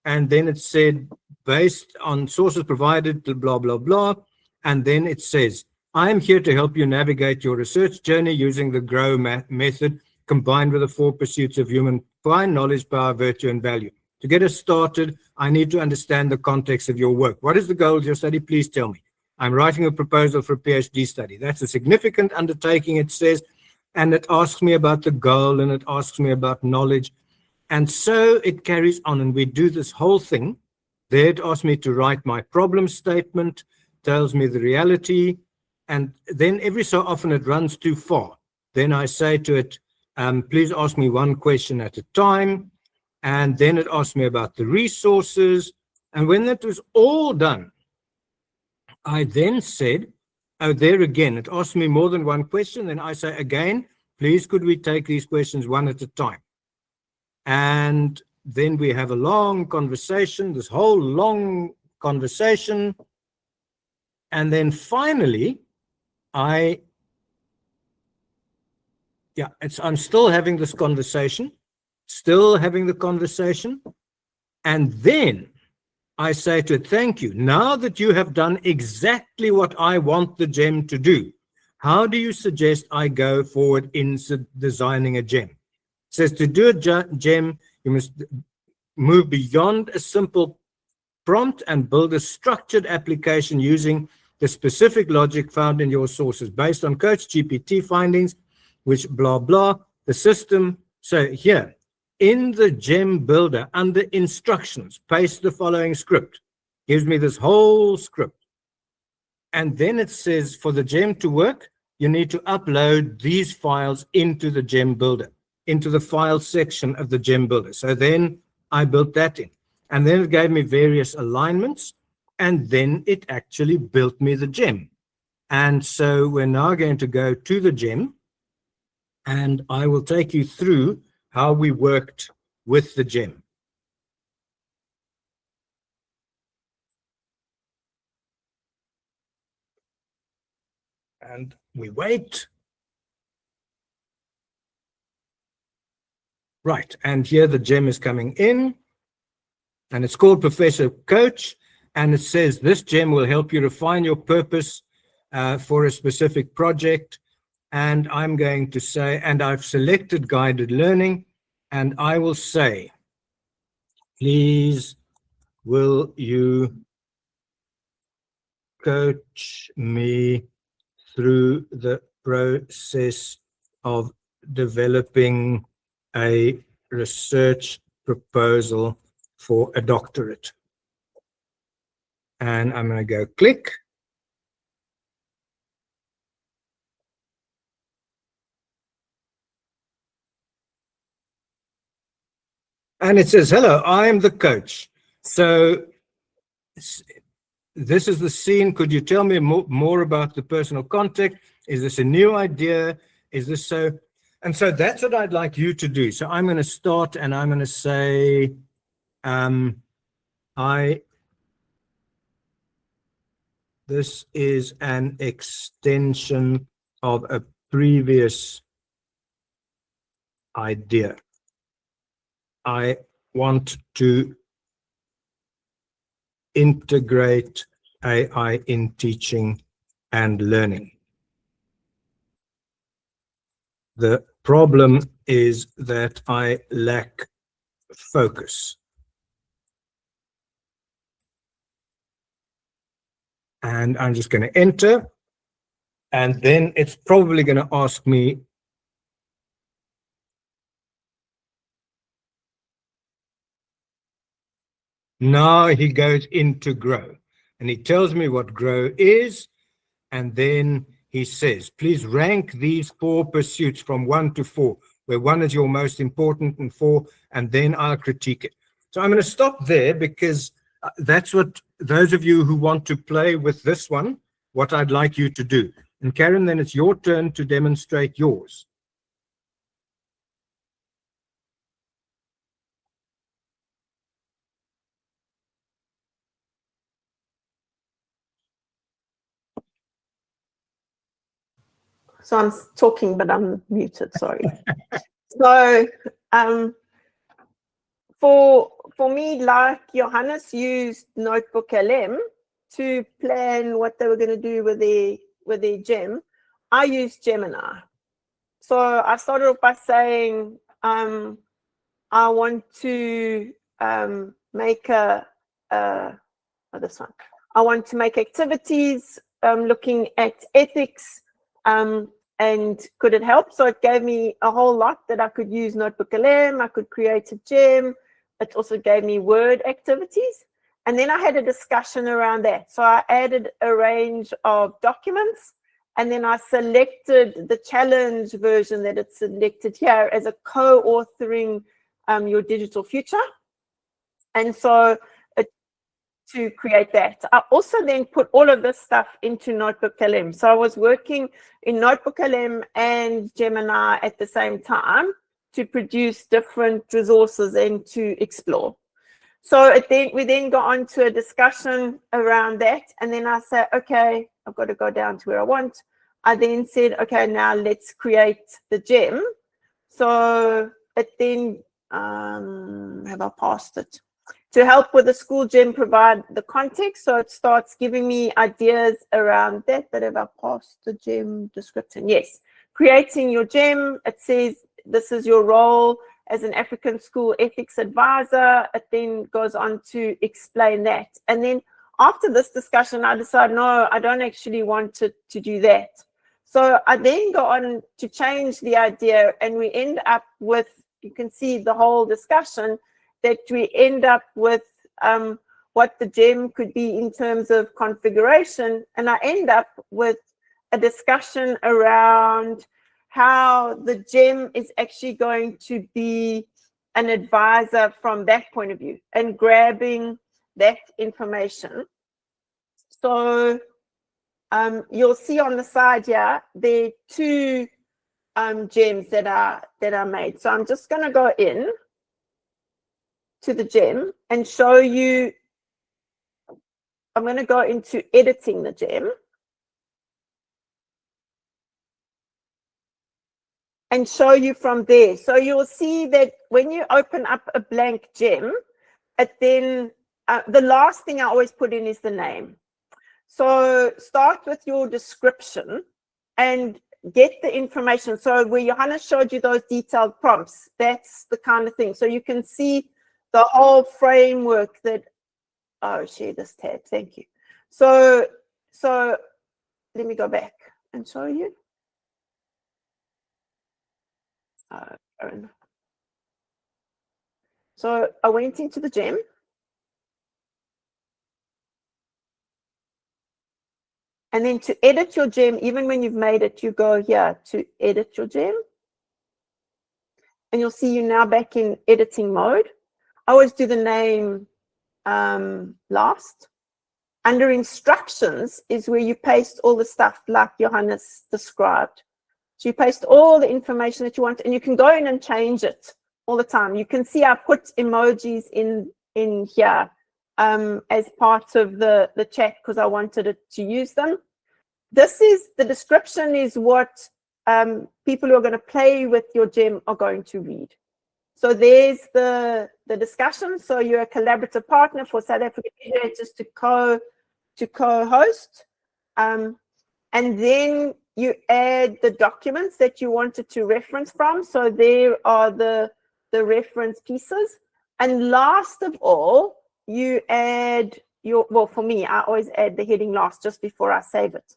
And then it said, based on sources provided, blah, blah, blah. And then it says, I am here to help you navigate your research journey using the GROW method combined with the 4 pursuits of human find knowledge, power, virtue, and value. To get us started, I need to understand the context of your work. What is the goal of your study? Please tell me. I'm writing a proposal for a PhD study. That's a significant undertaking, it says, and it asks me about the goal, and it asks me about knowledge. And so it carries on, and we do this whole thing. There it asks me to write my problem statement, tells me the reality, and then every so often it runs too far. Then I say to it, please ask me one question at a time. And then it asked me about the resources. And when that was all done, I then said, oh, there again, it asked me more than one question. Then I say again, please, could we take these questions one at a time? And then we have a long conversation, this whole long conversation. And then finally, I'm still having this conversation, and then I say to it, thank you. Now that you have done exactly what I want the gem to do, how do you suggest I go forward in designing a gem? It says to do a gem, you must move beyond a simple prompt and build a structured application using the specific logic found in your sources based on Coach GPT findings, which blah, blah, the system. So here, in the gem builder, under instructions, paste the following script. Gives me this whole script. And then it says for the gem to work, you need to upload these files into the gem builder, into the file section of the gem builder. So then I built that in. And then it gave me various alignments. And then it actually built me the gem. And so we're now going to go to the gem. And I will take you through how we worked with the gem. And we wait. Right, and here the gem is coming in, and it's called Professor Coach, and it says this gem will help you refine your purpose for a specific project. And I'm going to say, and I've selected guided learning, and I will say, please, will you coach me through the process of developing a research proposal for a doctorate? And I'm going to go click. And it says, hello, I am the coach. So this is the scene. Could you tell me more about the personal contact? Is this a new idea? Is this so? And so that's what I'd like you to do. So I'm going to start and I'm going to say, this is an extension of a previous idea. I want to integrate AI in teaching and learning. The problem is that I lack focus. And I'm just going to enter. And then it's probably going to ask me, now he goes into grow. And he tells me what grow is. And then he says, please rank these 4 pursuits from 1 to 4, where 1 is your most important and 4, and then I'll critique it. So I'm going to stop there because that's what those of you who want to play with this one, what I'd like you to do. And Karen, then it's your turn to demonstrate yours. So I'm talking, but I'm muted, sorry. So for me, like Johannes used NotebookLM to plan what they were going to do with their gem, I used Gemini. So I started off by saying, I want to make this one. I want to make activities looking at ethics, and could it help? So it gave me a whole lot that I could use NotebookLM, I could create a gem. It also gave me word activities. And then I had a discussion around that. So I added a range of documents, and then I selected the challenge version that it's selected here as a co-authoring your digital future. And so to create that, I also then put all of this stuff into NotebookLM. So I was working in NotebookLM and Gemini at the same time to produce different resources and to explore. So we then go on to a discussion around that. And then I say, okay, I've got to go down to where I want. I then said, okay, now let's create the gem. So it then, have I passed it? To help with the school gem, provide the context. So it starts giving me ideas around that. But have I passed the gem description? Yes. Creating your gem, it says this is your role as an African school ethics advisor. It then goes on to explain that. And then after this discussion, I decide, no, I don't actually want to do that. So I then go on to change the idea, and we end up with, you can see the whole discussion, that we end up with what the gem could be in terms of configuration. And I end up with a discussion around how the gem is actually going to be an advisor from that point of view and grabbing that information. So you'll see on the side here, there are 2 gems that are made. So I'm just going to go in to the gem and show you. I'm going to go into editing the gem. and show you from there. So you'll see that when you open up a blank gem, it then, the last thing I always put in is the name. So start with your description and get the information. So where Johannes showed you those detailed prompts, that's the kind of thing. So you can see the whole framework that, oh, share this tab, thank you. So let me go back and show you. So I went into the gem. And then to edit your gem, even when you've made it, you go here to edit your gem. And you'll see you now back in editing mode. I always do the name last. Under instructions is where you paste all the stuff like Johannes described. So you paste all the information that you want, and you can go in and change it all the time. You can see I put emojis in here as part of the chat because I wanted it to use them. This is, the description is what people who are going to play with your gem are going to read. So there's the discussion. So you're a collaborative partner for South African educators to co-host. And then you add the documents that you wanted to reference from. So there are the reference pieces. And last of all, you add your, well, for me, I always add the heading last just before I save it.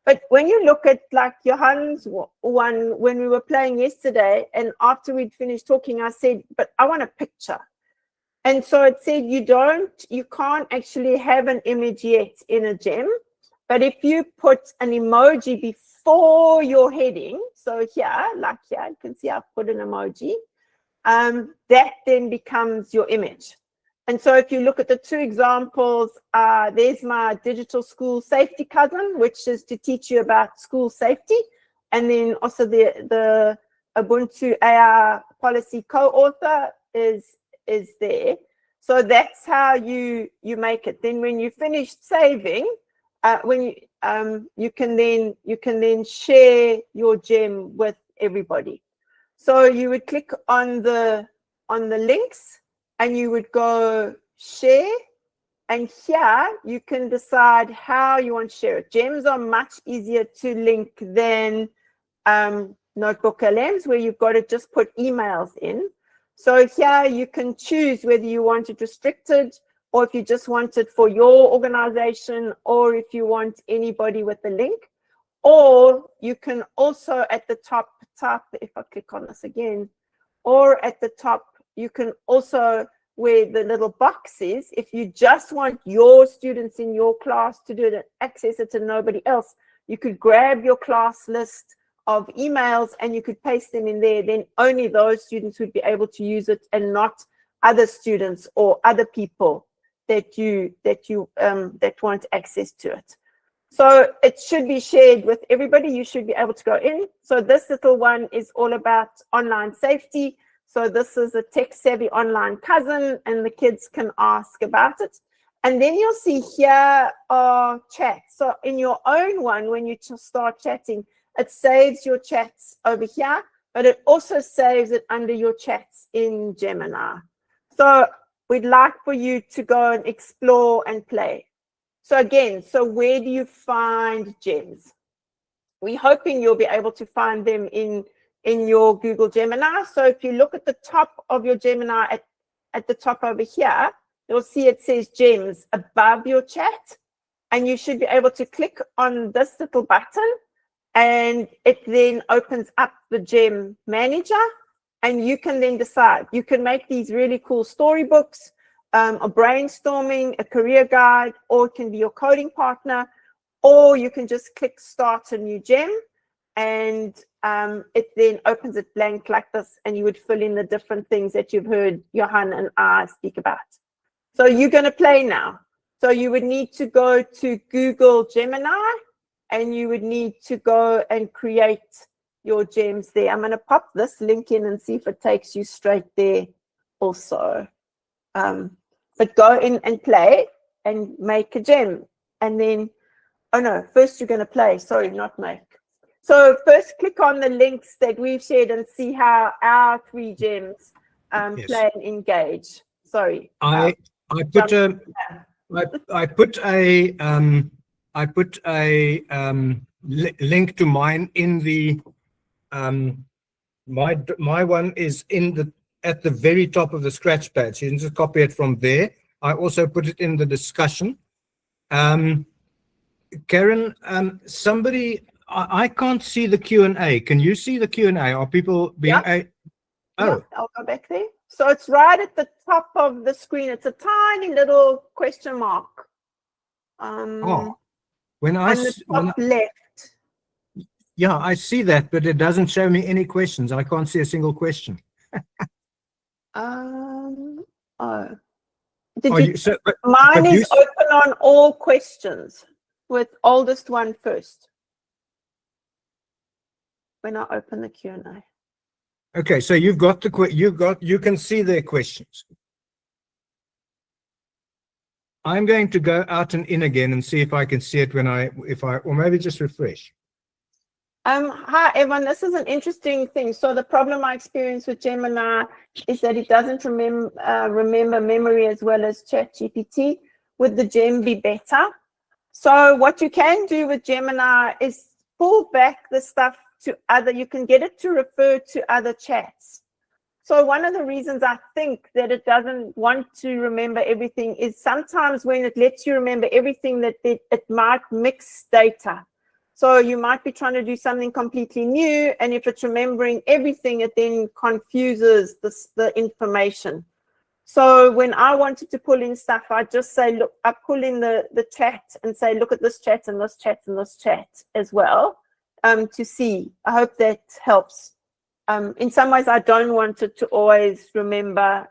But when you look at like Johannes one, when we were playing yesterday, and after we'd finished talking, I said, but I want a picture. And so it said, you can't actually have an image yet in a gem. But if you put an emoji before your heading, so here, like here, you can see I've put an emoji, that then becomes your image. And so if you look at the two examples, there's my digital school safety cousin, which is to teach you about school safety. And then also the Ubuntu AI policy co-author is there. So that's how you make it. Then when you finish saving, you can then share your gem with everybody. So you would click on the links and you would go share, and here you can decide how you want to share it. Gems are much easier to link than NotebookLMs, where you've got to just put emails in. So here you can choose whether you want it restricted, or if you just want it for your organization, or if you want anybody with the link. Or you can also at the top, if I click on this again, or at the top, you can also, where the little box is, if you just want your students in your class to do it and access it to nobody else, you could grab your class list of emails and you could paste them in there. Then only those students would be able to use it, and not other students or other people that want access to it. So it should be shared with everybody. You should be able to go in. So this little one is all about online safety. So this is a tech-savvy online cousin, and the kids can ask about it. And then you'll see here are chats. So in your own one, when you start chatting, it saves your chats over here, but it also saves it under your chats in Gemini. So we'd like for you to go and explore and play. So again, so where do you find gems? We're hoping you'll be able to find them in your Google Gemini. So if you look at the top of your Gemini, at the top over here, you'll see it says gems above your chat, and you should be able to click on this little button, and it then opens up the gem manager, and you can then decide. You can make these really cool storybooks, a brainstorming, a career guide, or it can be your coding partner, or you can just click start a new gem, and it then opens it blank like this, and you would fill in the different things that you've heard Johan and I speak about. So you're going to play now. So you would need to go to Google Gemini, and you would need to go and create your gems there. I'm going to pop this link in and see if it takes you straight there also. But go in and play and make a gem. And then, oh no, first you're going to play. Sorry, not make. So first click on the links that we've shared and see how our 3 gems Yes. play and engage. Sorry. I put a link to mine in the my one is at the very top of the scratch pad. So you can just copy it from there. I also put it in the discussion. Karen, somebody, I can't see the Q&A. Can you see the Q&A? Are people being Yeah, I'll go back there. So it's right at the top of the screen. It's a tiny little question mark. when On the top left. Yeah, I see that, but it doesn't show me any questions. I can't see a single question. Oh. Mine is open on all questions with oldest one first. When I open the Q&A. Okay, so you can see their questions. I'm going to go out and in again and see if I can see it or maybe just refresh. Hi everyone, this is an interesting thing. So the problem I experience with Gemini is that it doesn't remember memory as well as ChatGPT. Would the gem be better? So what you can do with Gemini is pull back the stuff to you can get it to refer to other chats. So one of the reasons I think that it doesn't want to remember everything is sometimes when it lets you remember everything that it might mix data. So you might be trying to do something completely new, and if it's remembering everything, it then confuses the information. So when I wanted to pull in stuff, I just say, look, I pull in the chat and say, look at this chat and this chat and this chat as well, to see. I hope that helps. In some ways, I don't want it to always remember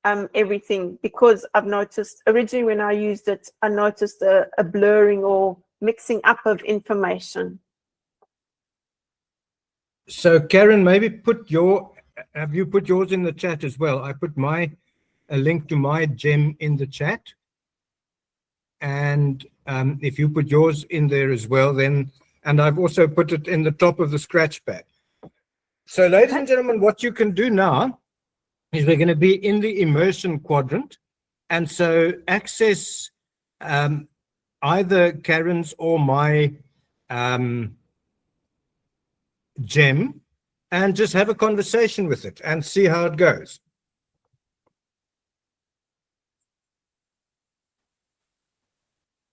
everything, because I've noticed originally when I used it, I noticed a blurring or mixing up of information. So Karen, maybe have you put yours in the chat as well? I put a link to my gem in the chat. And if you put yours in there as well, then, and I've also put it in the top of the scratch pad. So ladies and gentlemen, what you can do now is we're going to be in the immersion quadrant. And so access either Karen's or my gem and just have a conversation with it and see how it goes.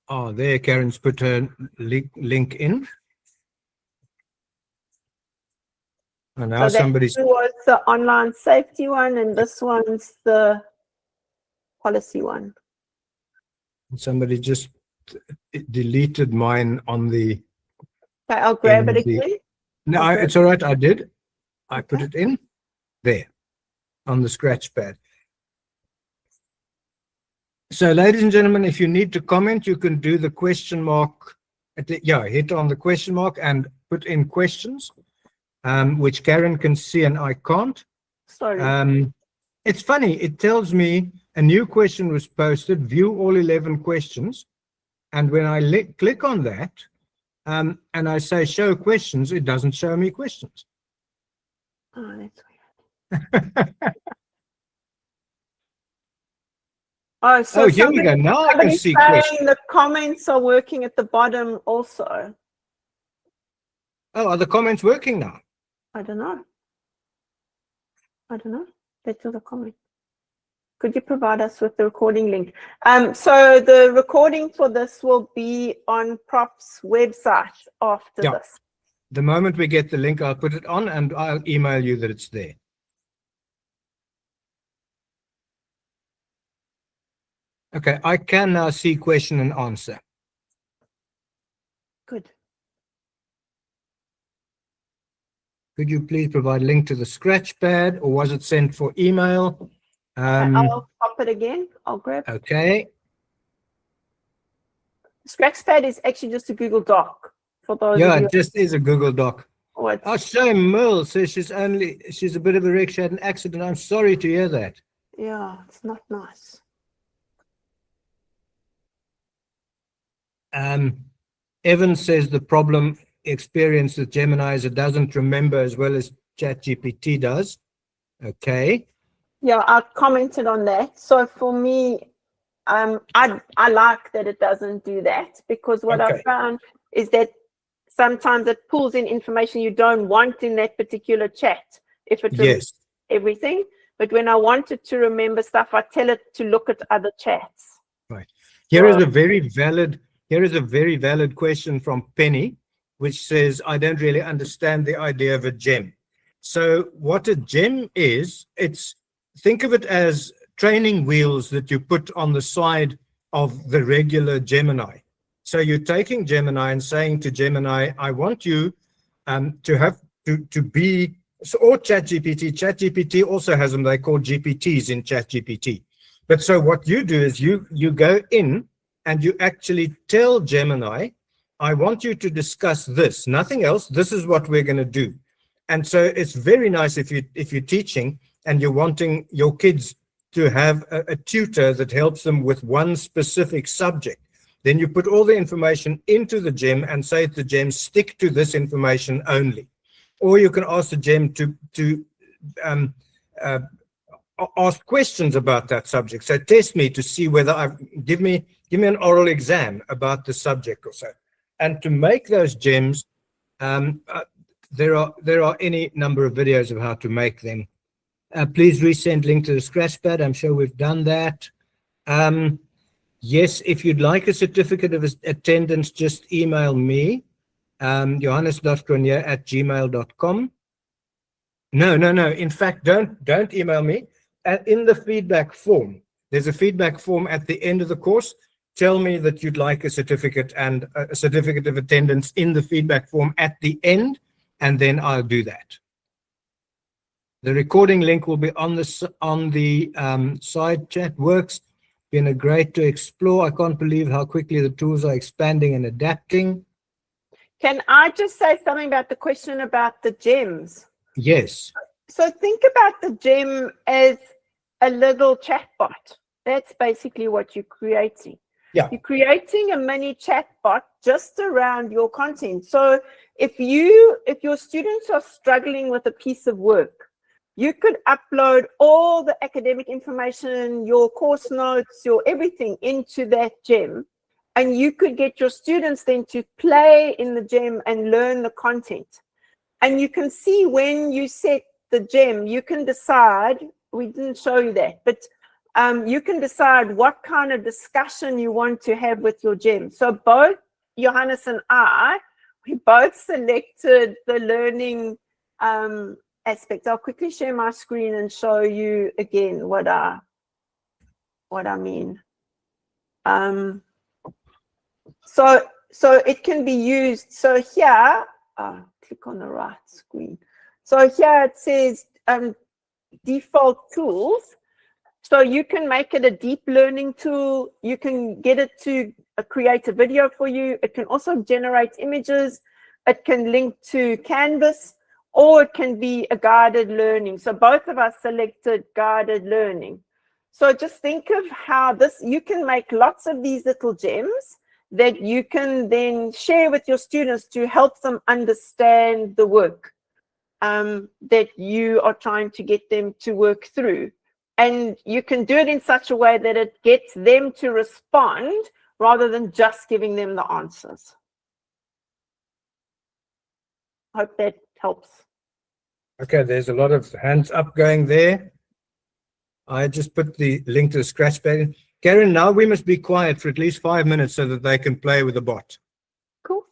Oh, there Karen's put her link in. And now so somebody's... That was the online safety one, and this one's the policy one. Somebody just deleted mine on the... Okay, I'll grab it again. No, it's all right. I did. I put it in there on the scratch pad. So, ladies and gentlemen, if you need to comment, you can do the question mark. Hit on the question mark and put in questions, which Karen can see and I can't. Sorry. It's funny. It tells me a new question was posted, view all 11 questions. And when I click on that, and I say show questions, it doesn't show me questions. Oh, that's weird. So here we go. Now I can see questions. The comments are working at the bottom also. Oh, are the comments working now? I don't know. That's the comment. Could you provide us with the recording link? So the recording for this will be on Prof's website after this. The moment we get the link, I'll put it on and I'll email you that it's there. Okay, I can now see question and answer. Good. Could you please provide a link to the scratch pad, or was it sent for email? I'll pop it again. I'll grab it. Okay. Scratchpad is actually just a Google Doc for those of you. It just is a Google Doc. Oh, shame. Merle says she's a bit of a wreck. She had an accident. I'm sorry to hear that. Yeah, it's not nice. Evan says the problem experience with Gemini is it doesn't remember as well as ChatGPT does. Okay. Yeah, I commented on that. So for me, I like that it doesn't do that, because what I found is that sometimes it pulls in information you don't want in that particular chat. If it remembers everything, but when I want it to remember stuff, I tell it to look at other chats. Right. Here is a very valid question from Penny, which says, I don't really understand the idea of a gem. So what a gem is, think of it as training wheels that you put on the side of the regular Gemini. So you're taking Gemini and saying to Gemini, I want you to be, or ChatGPT. ChatGPT also has them, they call GPTs in ChatGPT. But so what you do is you go in and you actually tell Gemini, I want you to discuss this, nothing else. This is what we're going to do. And so it's very nice if you're teaching and you're wanting your kids to have a tutor that helps them with one specific subject. Then you put all the information into the gem and say to the gem, stick to this information only. Or you can ask the gem to ask questions about that subject. So test me to see whether give me an oral exam about the subject or so. And to make those gems, there are any number of videos of how to make them. Please resend link to the Scratchpad. I'm sure we've done that. Yes, if you'd like a certificate of attendance, just email me, johannes.cronjé@gmail.com. No. In fact, don't email me. In the feedback form, there's a feedback form at the end of the course. Tell me that you'd like a certificate and a certificate of attendance in the feedback form at the end, and then I'll do that. The recording link will be on the side chat. Works. Been a great to explore. I can't believe how quickly the tools are expanding and adapting. Can I just say something about the question about the gems? Yes. So think about the gem as a little chatbot. That's basically what you're creating. Yeah. You're creating a mini chatbot just around your content. So if your students are struggling with a piece of work, you could upload all the academic information, your course notes, your everything into that gem. And you could get your students then to play in the gem and learn the content. And you can see when you set the gem, you can decide, we didn't show you that, but you can decide what kind of discussion you want to have with your gem. So both Johannes and we both selected the learning aspect. I'll quickly share my screen and show you again what I mean. So it can be used. So here, click on the right screen. So here it says default tools. So you can make it a deep learning tool. You can get it to create a video for you. It can also generate images. It can link to Canvas, or it can be a guided learning. So both of us selected guided learning. So just think of how you can make lots of these little gems that you can then share with your students to help them understand the work that you are trying to get them to work through. And you can do it in such a way that it gets them to respond rather than just giving them the answers. Hope that helps. Okay, there's a lot of hands up going there. I just put the link to the Scratchpad. Karen, now we must be quiet for at least 5 minutes so that they can play with the bot. Cool.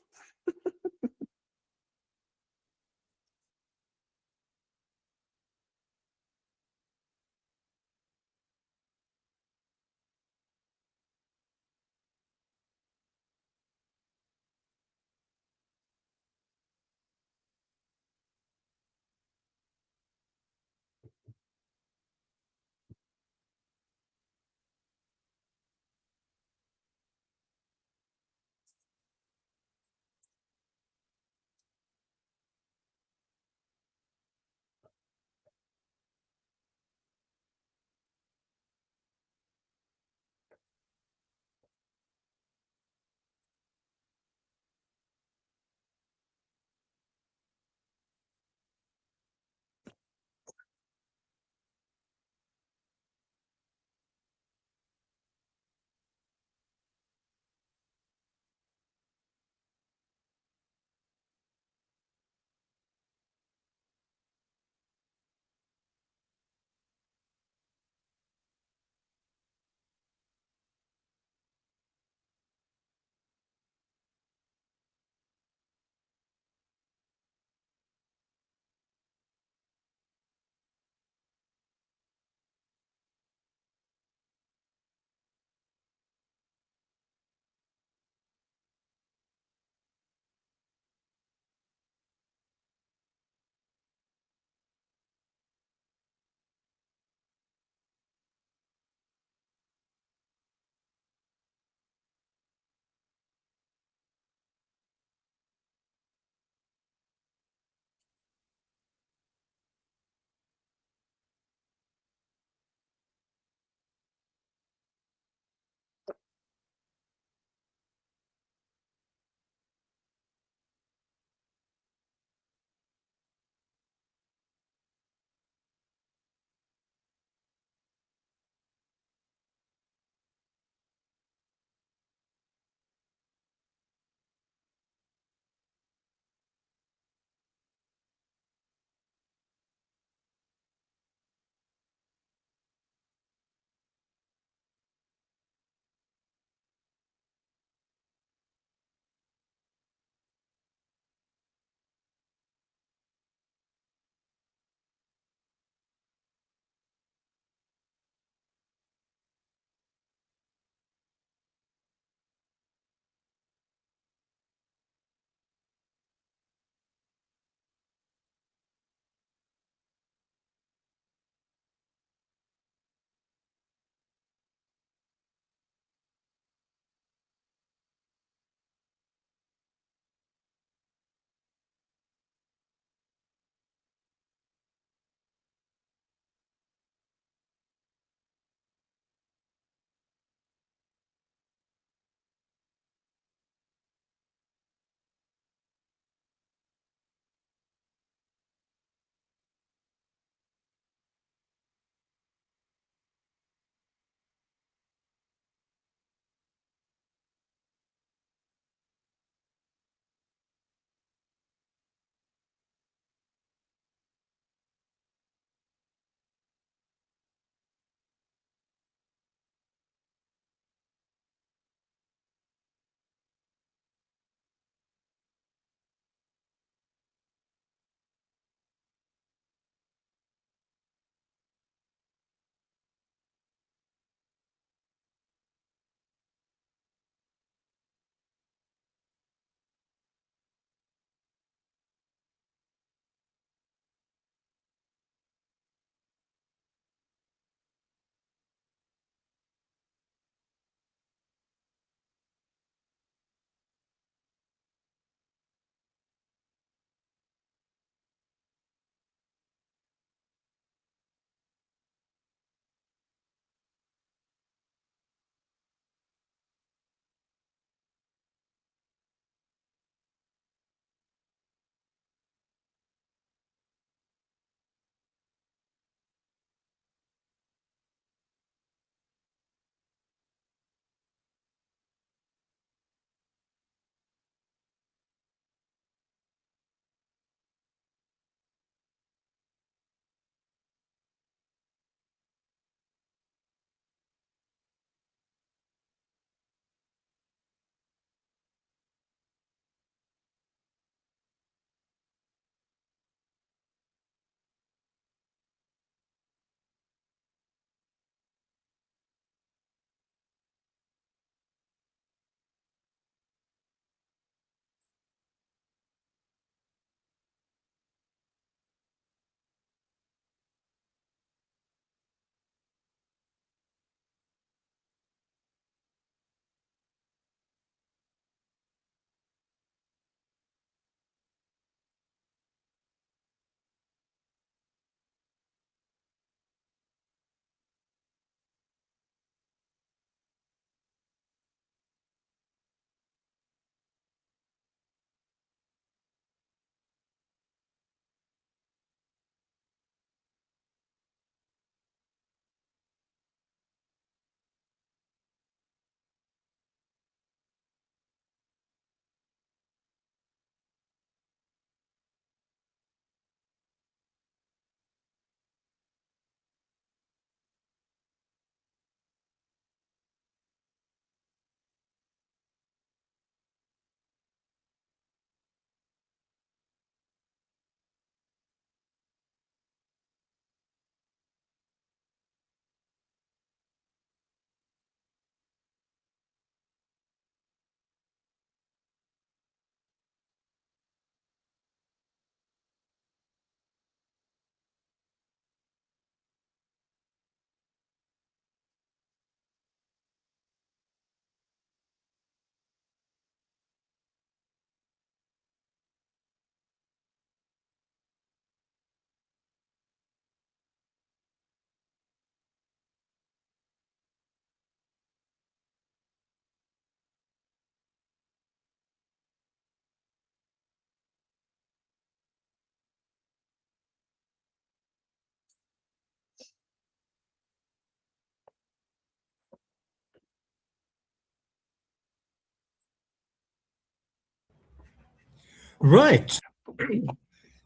Right.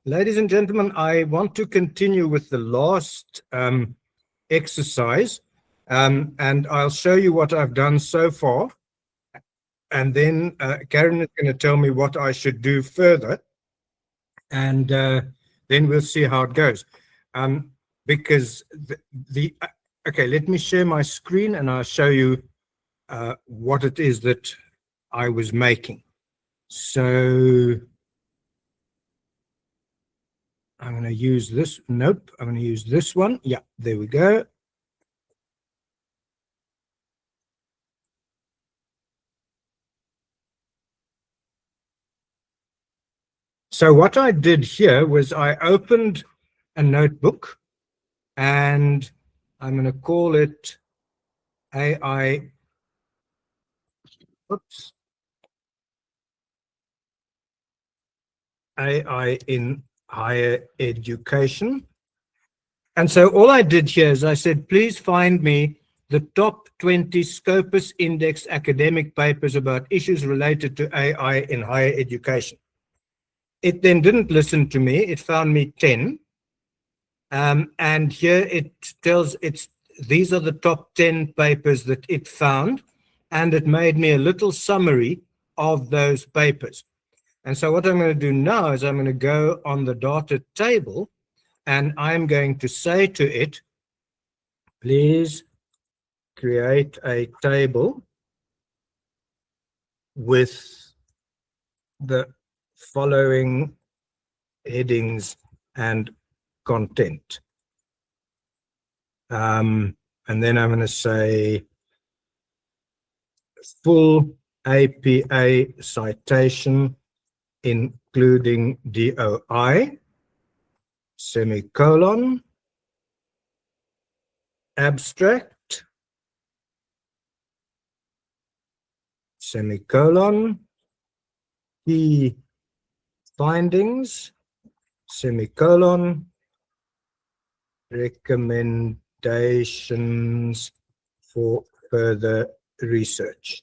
Ladies and gentlemen, I want to continue with the last exercise, and I'll show you what I've done so far. And then Karen is going to tell me what I should do further. And then we'll see how it goes. Because okay, let me share my screen and I'll show you what it is that I was making. So I'm going to use this. Nope, I'm going to use this one. Yeah, there we go. So what I did here was I opened a notebook and I'm going to call it AI. Oops. AI in higher education. And so all I did here is I said, please find me the top 20 Scopus Index academic papers about issues related to AI in higher education. It then didn't listen to me. It found me 10. And here it tells these are the top 10 papers that it found. And it made me a little summary of those papers. And so what I'm going to do now is I'm going to go on the data table and I'm going to say to it, please create a table with the following headings and content. And then I'm going to say full APA citation, including DOI, semicolon, abstract, semicolon, key findings, semicolon, recommendations for further research.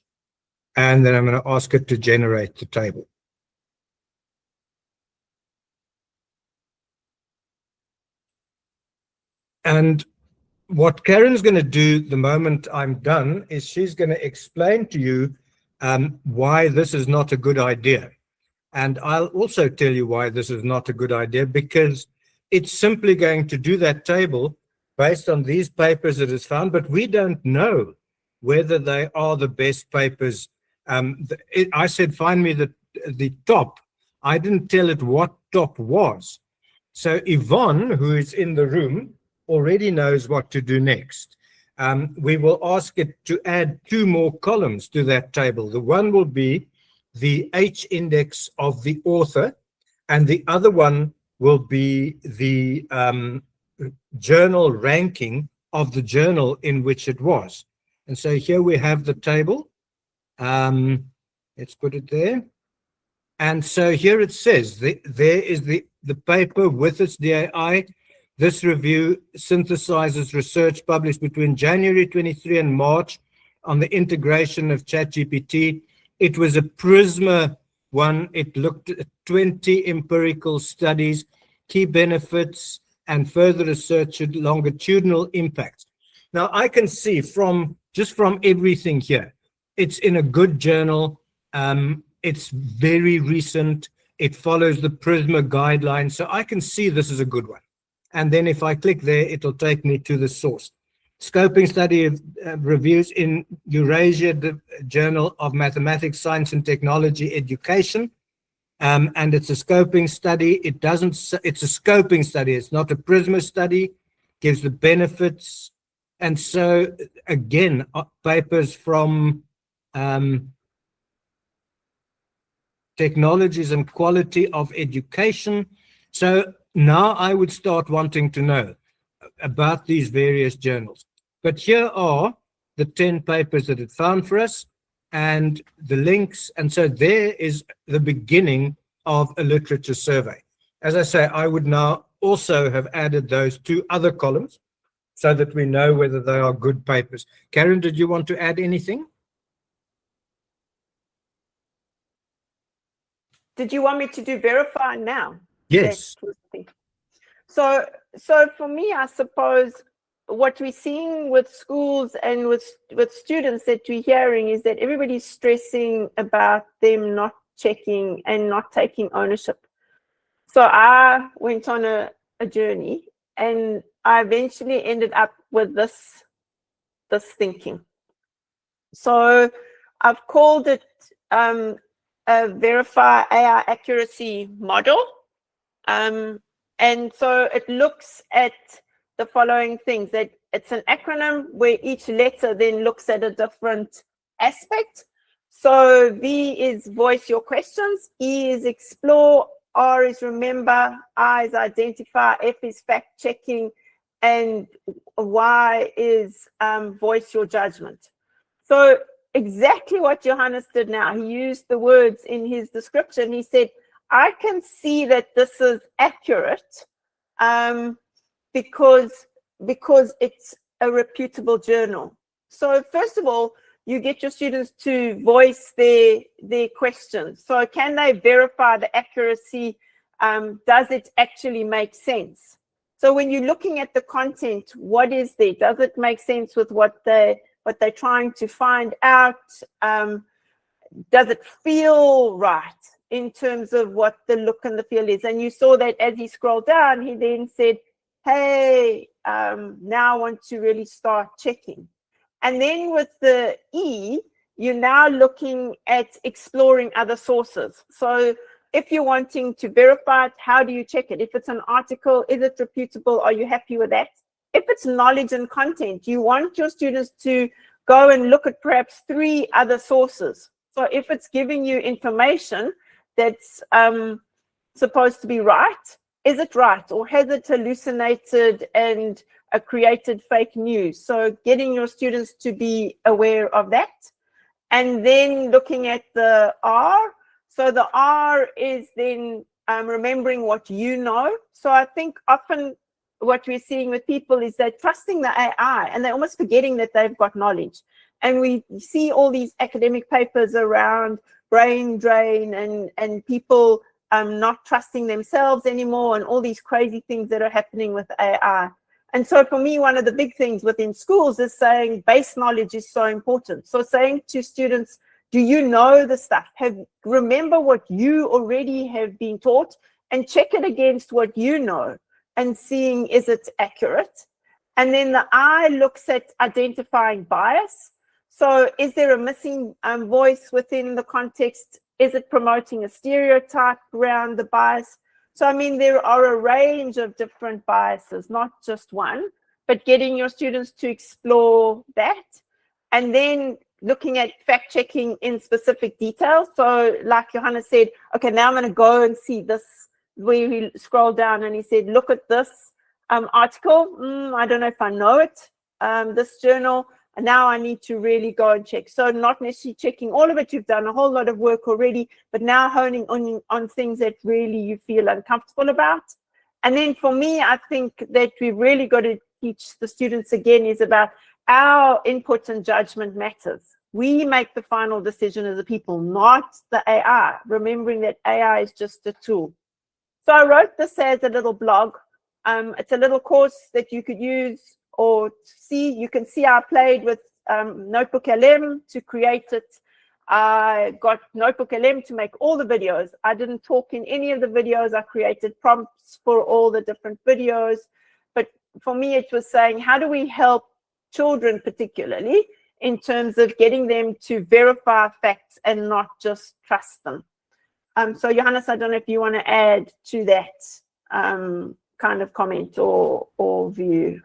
And then I'm going to ask it to generate the table. And what Karen's going to do the moment I'm done is she's going to explain to you why this is not a good idea. And I'll also tell you why this is not a good idea, because it's simply going to do that table based on these papers that it's found, but we don't know whether they are the best papers. I said, find me the top. I didn't tell it what top was. So Yvonne, who is in the room, already knows what to do next. We will ask it to add 2 more columns to that table. The one will be the H index of the author, and the other one will be the journal ranking of the journal in which it was. And so here we have the table. Let's put it there. And so here it says, there is the paper with its DAI. This review synthesizes research published between January 23 and March on the integration of ChatGPT. It was a PRISMA one. It looked at 20 empirical studies, key benefits, and further research at longitudinal impacts. Now, I can see just from everything here, it's in a good journal. It's very recent. It follows the PRISMA guidelines. So I can see this is a good one. And then if I click there, it'll take me to the source. Scoping study of reviews in Eurasia, the Journal of Mathematics, Science and Technology Education. And it's a scoping study. It's a scoping study. It's not a PRISMA study. Gives the benefits. And so, again, papers from technologies and quality of education. So now I would start wanting to know about these various journals. But here are the 10 papers that it found for us and the links. And so there is the beginning of a literature survey. As I say, I would now also have added those 2 other columns so that we know whether they are good papers. Karen, did you want to add anything? Did you want me to do verify now? Yes. So for me, I suppose what we're seeing with schools and with students that we're hearing is that everybody's stressing about them not checking and not taking ownership. So I went on a journey, and I eventually ended up with this thinking. So I've called it a verify AI accuracy model. And so it looks at the following things, that it's an acronym where each letter then looks at a different aspect. So V is voice your questions, E is explore, R is remember, I is identify, F is fact checking, and Y is voice your judgment. So exactly what Johannes did now, he used the words in his description. He said, I can see that this is accurate because it's a reputable journal. So first of all, you get your students to voice their questions. So can they verify the accuracy? Does it actually make sense? So when you're looking at the content, what is there? Does it make sense with what they're trying to find out? Does it feel right in terms of what the look and the feel is? And you saw that as he scrolled down, he then said, hey, now I want to really start checking. And then with the E, you're now looking at exploring other sources. So if you're wanting to verify it, how do you check it? If it's an article, is it reputable? Are you happy with that? If it's knowledge and content, you want your students to go and look at perhaps 3 other sources. So if it's giving you information that's supposed to be right, is it right? Or has it hallucinated and created fake news? So getting your students to be aware of that. And then looking at the R. So the R is then remembering what you know. So I think often what we're seeing with people is they're trusting the AI and they're almost forgetting that they've got knowledge. And we see all these academic papers around brain drain and people not trusting themselves anymore, and all these crazy things that are happening with AI. And so for me, one of the big things within schools is saying base knowledge is so important. So saying to students, do you know the stuff? Remember what you already have been taught and check it against what you know and seeing, is it accurate? And then the I looks at identifying bias. So is there a missing voice within the context? Is it promoting a stereotype around the bias? So, I mean, there are a range of different biases, not just one, but getting your students to explore that. And then looking at fact checking in specific details. So like Johannes said, okay, now I'm going to go and see this, where he scrolled down and he said, look at this article. I don't know if I know it, this journal. And now I need to really go and check. So not necessarily checking all of it. You've done a whole lot of work already, but now honing on things that really you feel uncomfortable about. And then for me, I think that we've really got to teach the students again is about our input and judgment matters. We make the final decision as a people, not the AI, remembering that AI is just a tool. So I wrote this as a little blog. It's a little course that you could use or see. You can see I played with NotebookLM to create it. I got NotebookLM to make all the videos. I didn't talk in any of the videos. I created prompts for all the different videos. But for me, it was saying, how do we help children particularly in terms of getting them to verify facts and not just trust them? So Johannes, I don't know if you want to add to that kind of comment or view.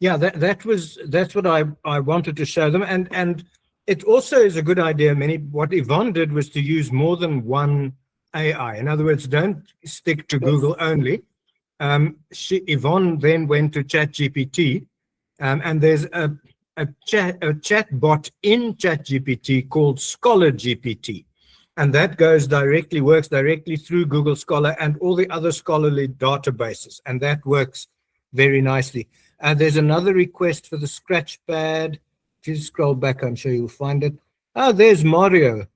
Yeah, that's what I wanted to show them, and it also is a good idea. What Yvonne did was to use more than one AI. In other words, don't stick to Google only. Yvonne then went to ChatGPT, and there's a chat bot in ChatGPT called Scholar GPT, and that works directly through Google Scholar and all the other scholarly databases, and that works very nicely. There's another request for the scratch pad. If you scroll back, I'm sure you'll find it. Oh, there's Mario.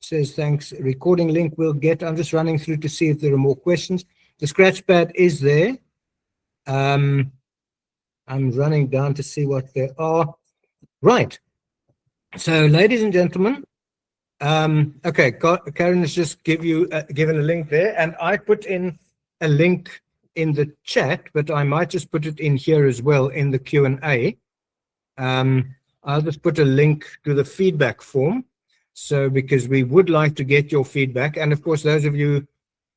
says, thanks. Recording link we'll get. I'm just running through to see if there are more questions. The Scratchpad is there. I'm running down to see what there are. Right. So, ladies and gentlemen, okay, Karen has just given a link there, and I put in a link in the chat, but I might just put it in here as well in the Q&A. I'll just put a link to the feedback form. So, because we would like to get your feedback, and of course, those of you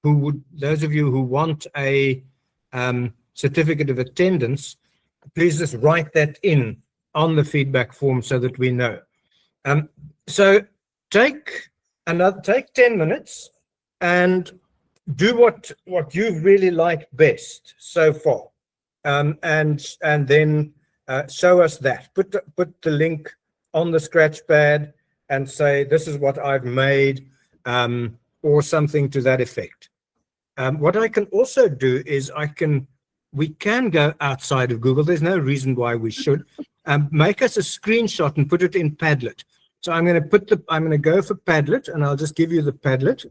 who want a certificate of attendance, please just write that in on the feedback form so that we know. So take 10 minutes and do what you've really liked best so far, and then show us that. Put the link on the Scratchpad and say, this is what I've made, or something to that effect. What I can also do is we can go outside of Google. There's no reason why we should. Make us a screenshot and put it in Padlet. So I'm going to go for Padlet, and I'll just give you the Padlet.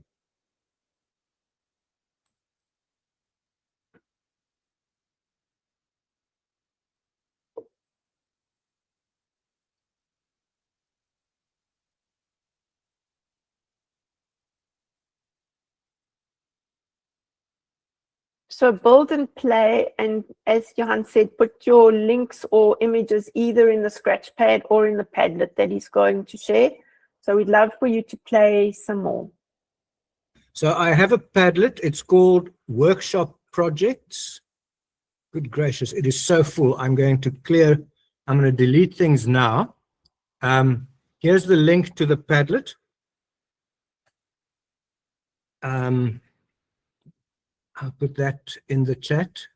So build and play, and as Johan said, put your links or images either in the Scratchpad or in the Padlet that he's going to share. So we'd love for you to play some more. So I have a Padlet. It's called Workshop Projects. Good gracious, it is so full. I'm going to delete things now. Here's the link to the Padlet. I'll put that in the chat.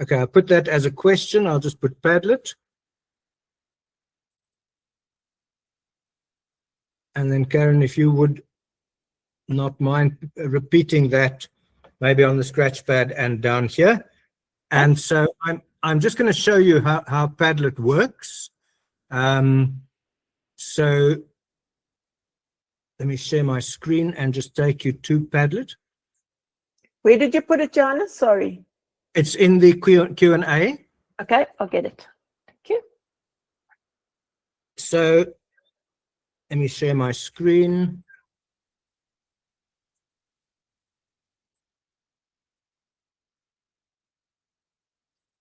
Okay, I'll put that as a question. I'll just put Padlet. And then Karen, if you would not mind repeating that maybe on the Scratchpad and down here. And so I'm just going to show you how Padlet works. So let me share my screen and just take you to Padlet. Where did you put it, Johannes? Sorry. It's in the Q&A. Okay, I'll get it. Thank you. So let me share my screen.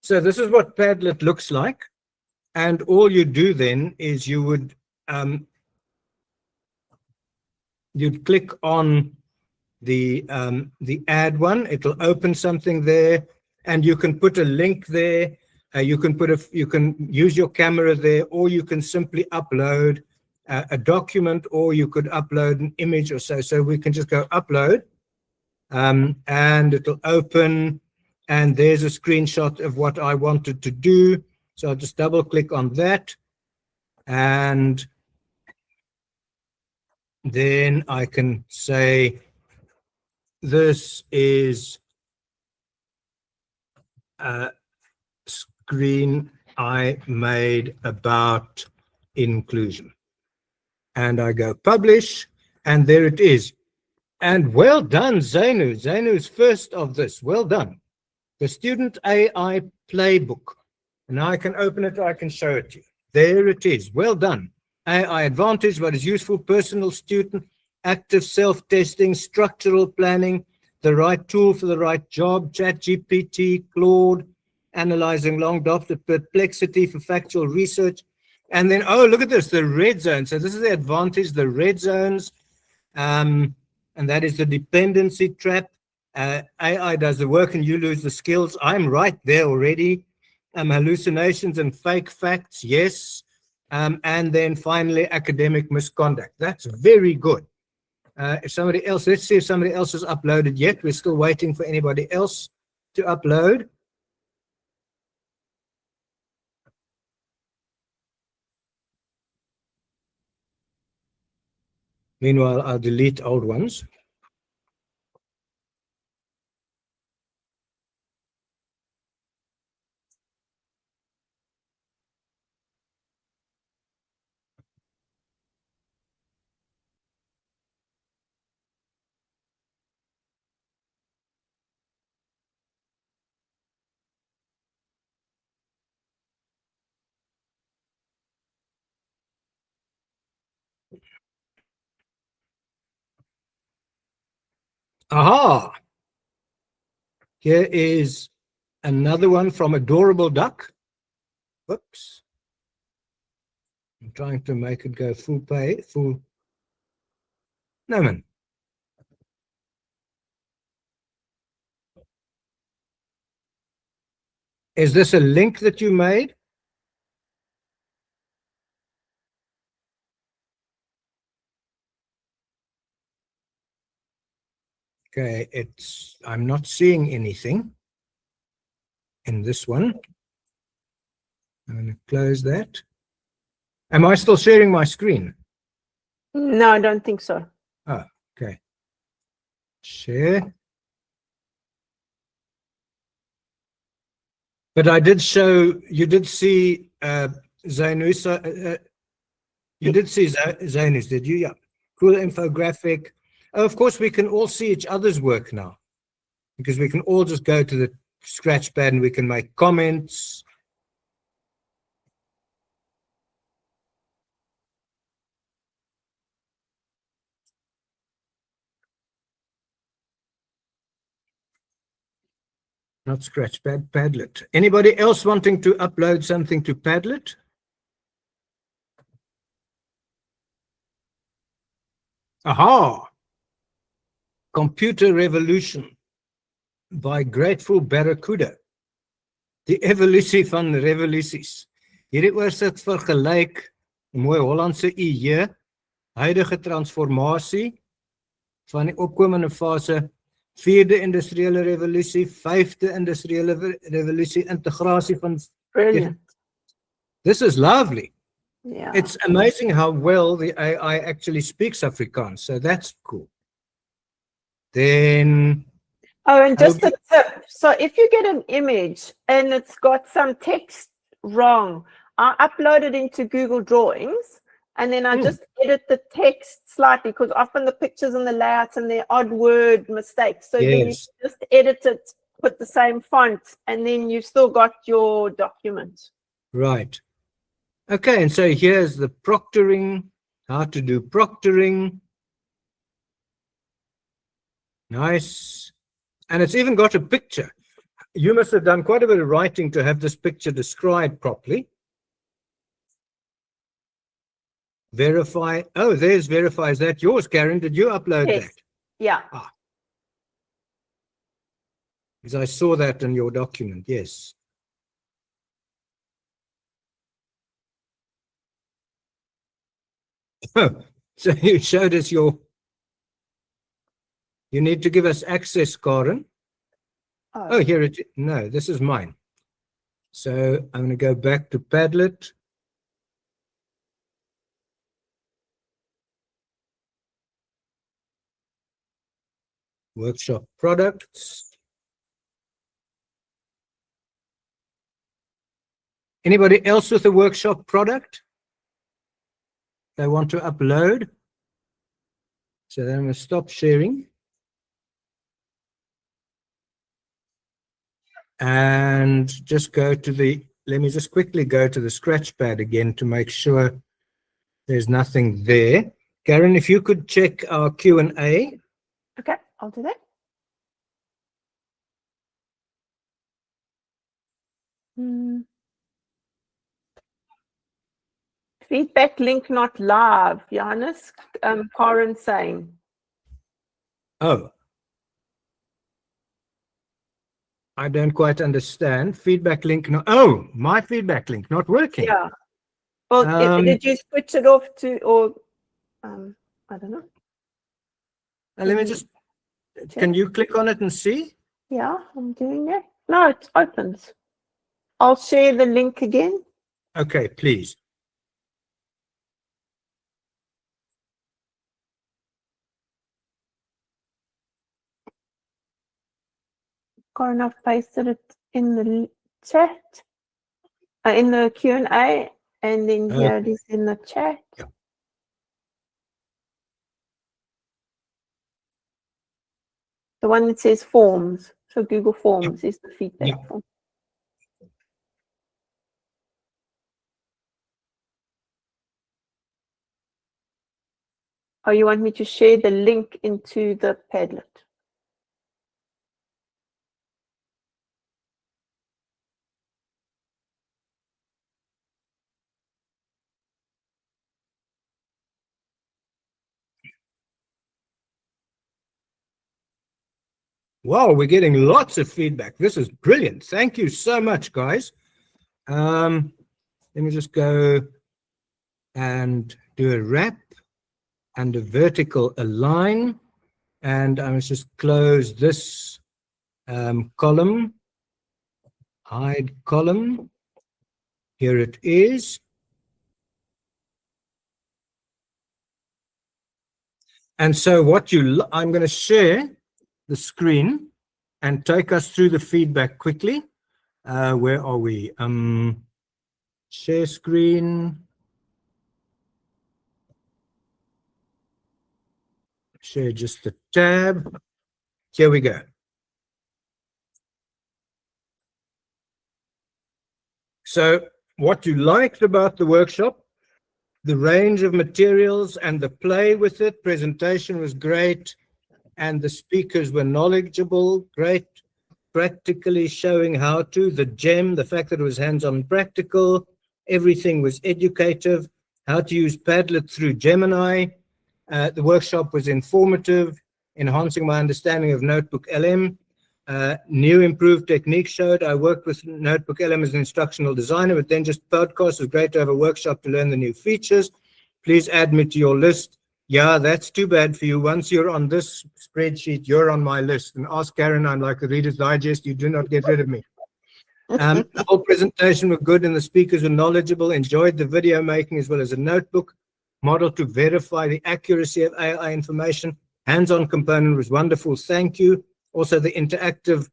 So this is what Padlet looks like. And all you do then is you'd click on the add one. It'll open something there, and you can put a link there. You can use your camera there, or you can simply upload a document, or you could upload an image or so. So we can just go upload, and it'll open, and there's a screenshot of what I wanted to do. So I'll just double click on that, and then I can say, this is a screen I made about inclusion. And I go publish, and there it is. And well done, Zainu. Zainu's first of this. Well done. The Student AI Playbook. And now I can open it, I can show it to you. There it is. Well done. AI Advantage, what is useful, personal student, active self-testing, structural planning, the right tool for the right job, ChatGPT, Claude, analyzing long adopted perplexity for factual research. And then, oh, look at this, the red zone. So this is the advantage, the red zones, and that is the dependency trap. AI does the work and you lose the skills. I'm right there already. Hallucinations and fake facts, yes. And then finally, academic misconduct. That's very good. If somebody else, let's see if somebody else has uploaded yet. We're still waiting for anybody else to upload. Meanwhile, I'll delete old ones. Aha! Here is another one from Adorable Duck. Whoops. I'm trying to make it go full pay, full. No, man. Is this a link that you made? Okay, I'm not seeing anything in this one. I'm going to close that. Am I still sharing my screen? No, I don't think so. Oh, okay. Share. But I did show, you did see Zainusa, you did see Zainus, did you? Yeah. Cool infographic. Oh, of course, we can all see each other's work now, because we can all just go to the Scratchpad and we can make comments. Not Scratchpad, Padlet. Anybody else wanting to upload something to Padlet? Aha! Computer Revolution by Grateful Barracuda. Die evolusie van revolusies. Hierdie oorsig vergelyk mooi Hollandse IE, huidige transformasie van die opkomende fase, 4de industriële revolusie, 5de industriële revolusie, integrasie van. Brilliant. This is lovely. Yeah. It's amazing how well the AI actually speaks Afrikaans, so that's cool. Then, oh, and just a tip. So if you get an image and it's got some text wrong, I upload it into Google Drawings and then I just edit the text slightly, because often the pictures and the layouts and their odd word mistakes. So then you just edit it, put the same font, and then you've still got your document. Right. Okay, and so here's the proctoring, how to do proctoring. Nice. And it's even got a picture. You must have done quite a bit of writing to have this picture described properly. Verify. Oh, there's Verify. Is that yours, Karen? Did you upload that? Yeah. Ah. Because I saw that in your document, yes. So you showed us your. You need to give us access, Karen. Oh, here it is. No, this is mine. So I'm going to go back to Padlet. Workshop products. Anybody else with a workshop product they want to upload? So then I'm going to stop sharing. And just go to the, let me just quickly go to the Scratchpad again to make sure there's nothing there. Karen, if you could check our Q&A. Okay, I'll do that. Feedback link not live, Johannes. Karen saying. Oh. I don't quite understand. Feedback link. No, oh, my feedback link not working. Yeah. Well, did you switch it off to, or I don't know. Let me just, can you click on it and see? Yeah, I'm doing it. No, it opens. I'll share the link again. Okay, please. Karen, I've pasted it in the chat, in the Q&A, and then here it is in the chat. Yeah. The one that says forms. So Google Forms is the feedback form. Oh, you want me to share the link into the Padlet? Wow, we're getting lots of feedback. This is brilliant. Thank you so much, guys. Let me just go and do a wrap and a vertical align. And I must just close this column, hide column. Here it is. And so I'm going to share the screen and take us through the feedback quickly. Where are we? Share screen. Share just the tab. Here we go. So what you liked about the workshop, the range of materials and the play with it, presentation was great, and the speakers were knowledgeable, great, practically showing how to, the gem, the fact that it was hands-on practical, everything was educative, how to use Padlet through Gemini. The workshop was informative, enhancing my understanding of NotebookLM. New improved techniques showed. I worked with NotebookLM as an instructional designer, but then just podcast was great to have a workshop to learn the new features. Please add me to your list. Yeah, that's too bad for you. Once you're on this spreadsheet, you're on my list. And ask Karen, I'm like a Reader's Digest. You do not get rid of me. The whole presentation was good and the speakers were knowledgeable, enjoyed the video making as well as a notebook model to verify the accuracy of AI information. Hands-on component was wonderful. Thank you. Also, the interactive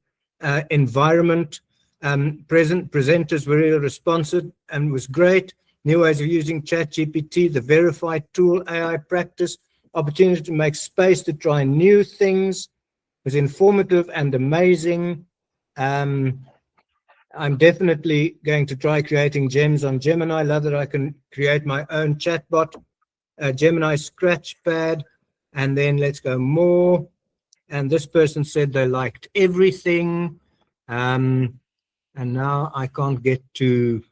environment, presenters were really responsive and was great. New ways of using ChatGPT, the verified tool, AI practice, opportunity to make space to try new things was informative and amazing. I'm definitely going to try creating gems on Gemini. I love that I can create my own chatbot, Gemini Scratchpad, and then let's go more. And this person said they liked everything. And now I can't get to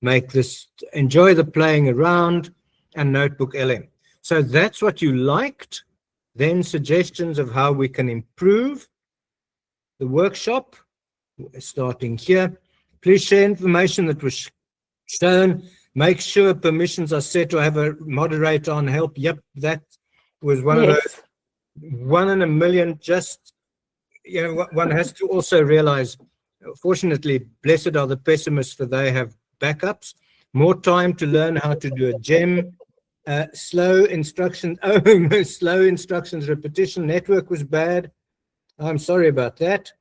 make this, enjoy the playing around and NotebookLM. So that's what you liked. Then suggestions of how we can improve the workshop. Starting here. Please share information that was shown. Make sure permissions are set or have a moderator on help. Yep, that was one of those 1 in a million. Just, you know, one has to also realize, fortunately, blessed are the pessimists, for they have backups. More time to learn how to do a gem. Slow instructions. Oh, slow instructions repetition. Network was bad. I'm sorry about that.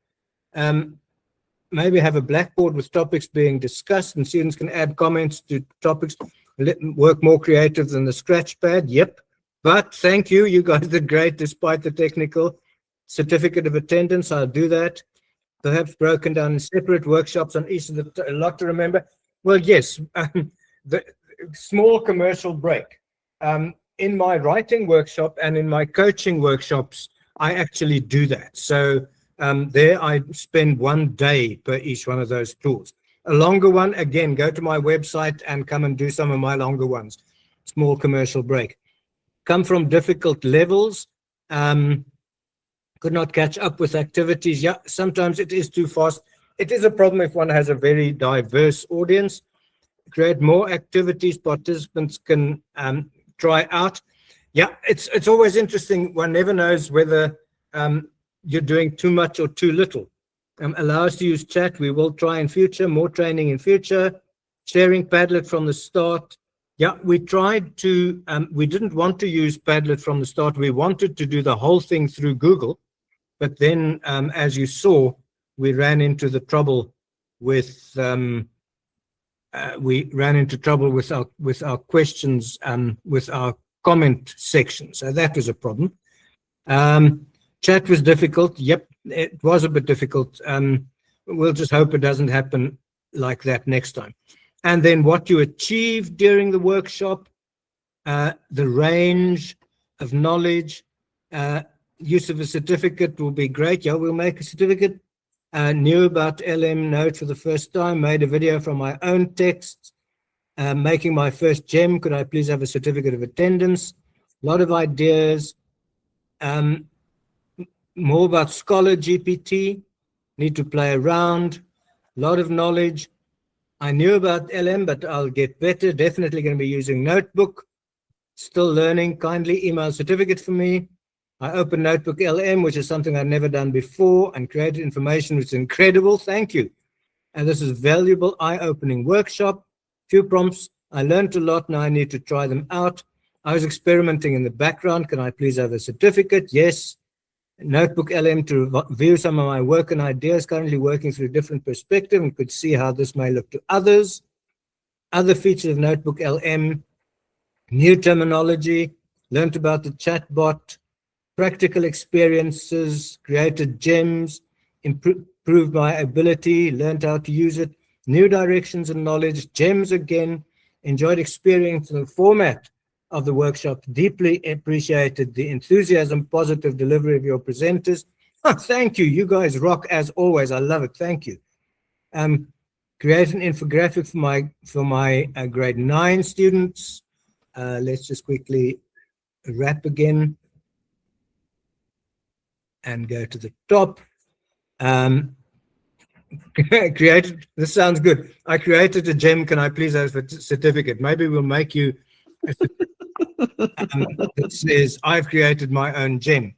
Maybe have a blackboard with topics being discussed and students can add comments to topics. Work more creative than the Scratchpad. Yep. But thank you. You guys did great despite the technical. Certificate of attendance. I'll do that. Perhaps broken down in separate workshops on each of the, a lot to remember. Well, yes. The small commercial break. In my writing workshop and in my coaching workshops, I actually do that. So there I spend 1 day per each one of those tools. A longer one, again, go to my website and come and do some of my longer ones. Small commercial break. Come from difficult levels. Could not catch up with activities. Yeah, sometimes it is too fast. It is a problem if one has a very diverse audience. Create more activities participants can try out. Yeah, it's always interesting. One never knows whether you're doing too much or too little. Allow us to use chat. We will try in future, more training in future. Sharing Padlet from the start. Yeah, we tried to, we didn't want to use Padlet from the start. We wanted to do the whole thing through Google. But then, as you saw, we ran into the trouble with, with our questions, with our comment section. So that was a problem. Chat was difficult. Yep, it was a bit difficult. We'll just hope it doesn't happen like that next time. And then what you achieved during the workshop, the range of knowledge, use of a certificate will be great. Yeah, we'll make a certificate. Knew about LM Note for the first time, made a video from my own text, making my first gem. Could I please have a certificate of attendance? A lot of ideas. more about Scholar GPT, need to play around, a lot of knowledge. I knew about LM, but I'll get better. Definitely going to be using Notebook. Still learning. Kindly email a certificate for me. I opened NotebookLM, which is something I've never done before, and created information, which is incredible. Thank you. And this is valuable, eye-opening workshop. Few prompts. I learned a lot. Now I need to try them out. I was experimenting in the background. Can I please have a certificate? Yes. NotebookLM to view some of my work and ideas, currently working through a different perspective and could see how this may look to others. Other features of NotebookLM, new terminology, learned about the chatbot, practical experiences, created gems, improved my ability, learned how to use it, new directions and knowledge, gems again, enjoyed experiencing the format of the workshop, deeply appreciated the enthusiasm, positive delivery of your presenters. Oh, thank you. You guys rock as always. I love it. Thank you. Create an infographic for my grade 9 students. Let's just quickly wrap again and go to the top. Created, this sounds good. I created a gem. Can I please have a certificate? Maybe we'll make you that says, I've created my own gem.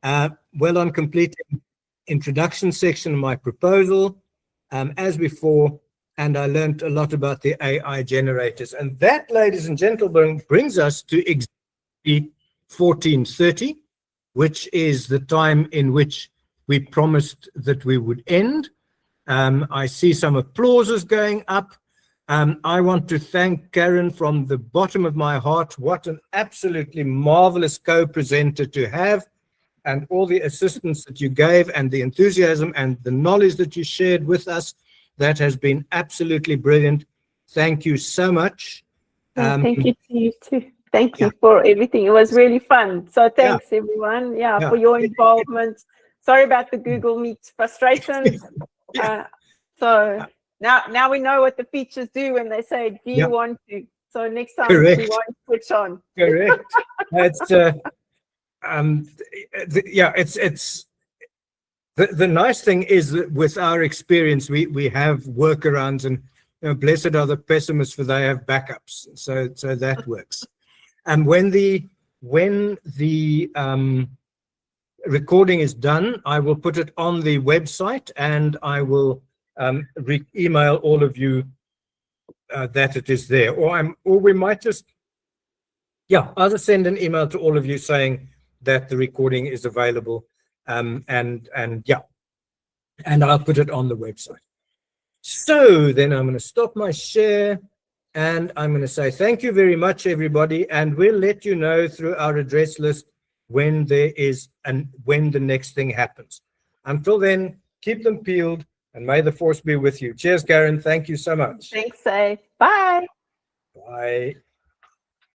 Well on completing introduction section of my proposal, as before, and I learned a lot about the AI generators. And that, ladies and gentlemen, brings us to exactly 14:30, which is the time in which we promised that we would end. I see some applauses going up. I want to thank Karen from the bottom of my heart. What an absolutely marvelous co-presenter to have, and all the assistance that you gave and the enthusiasm and the knowledge that you shared with us. That has been absolutely brilliant. Thank you so much. Thank you to you too. Thank you for everything. It was really fun. So thanks everyone, for your involvement. Sorry about the Google Meet frustrations. So now we know what the features do when they say, do you want to? So next time we won't switch on. Correct. It's the nice thing is that with our experience, we have workarounds, and blessed are the pessimists, for they have backups. So that works. And when the recording is done, I will put it on the website, and I will email all of you that it is there. Or we might just, I'll just send an email to all of you saying that the recording is available, and I'll put it on the website. So then I'm going to stop my share, and I'm going to say thank you very much, everybody, and we'll let you know through our address list when there is and when the next thing happens. Until then, keep them peeled, and may the force be with you. Cheers, Karen. Thank you so much. Thanks, Bye. Bye.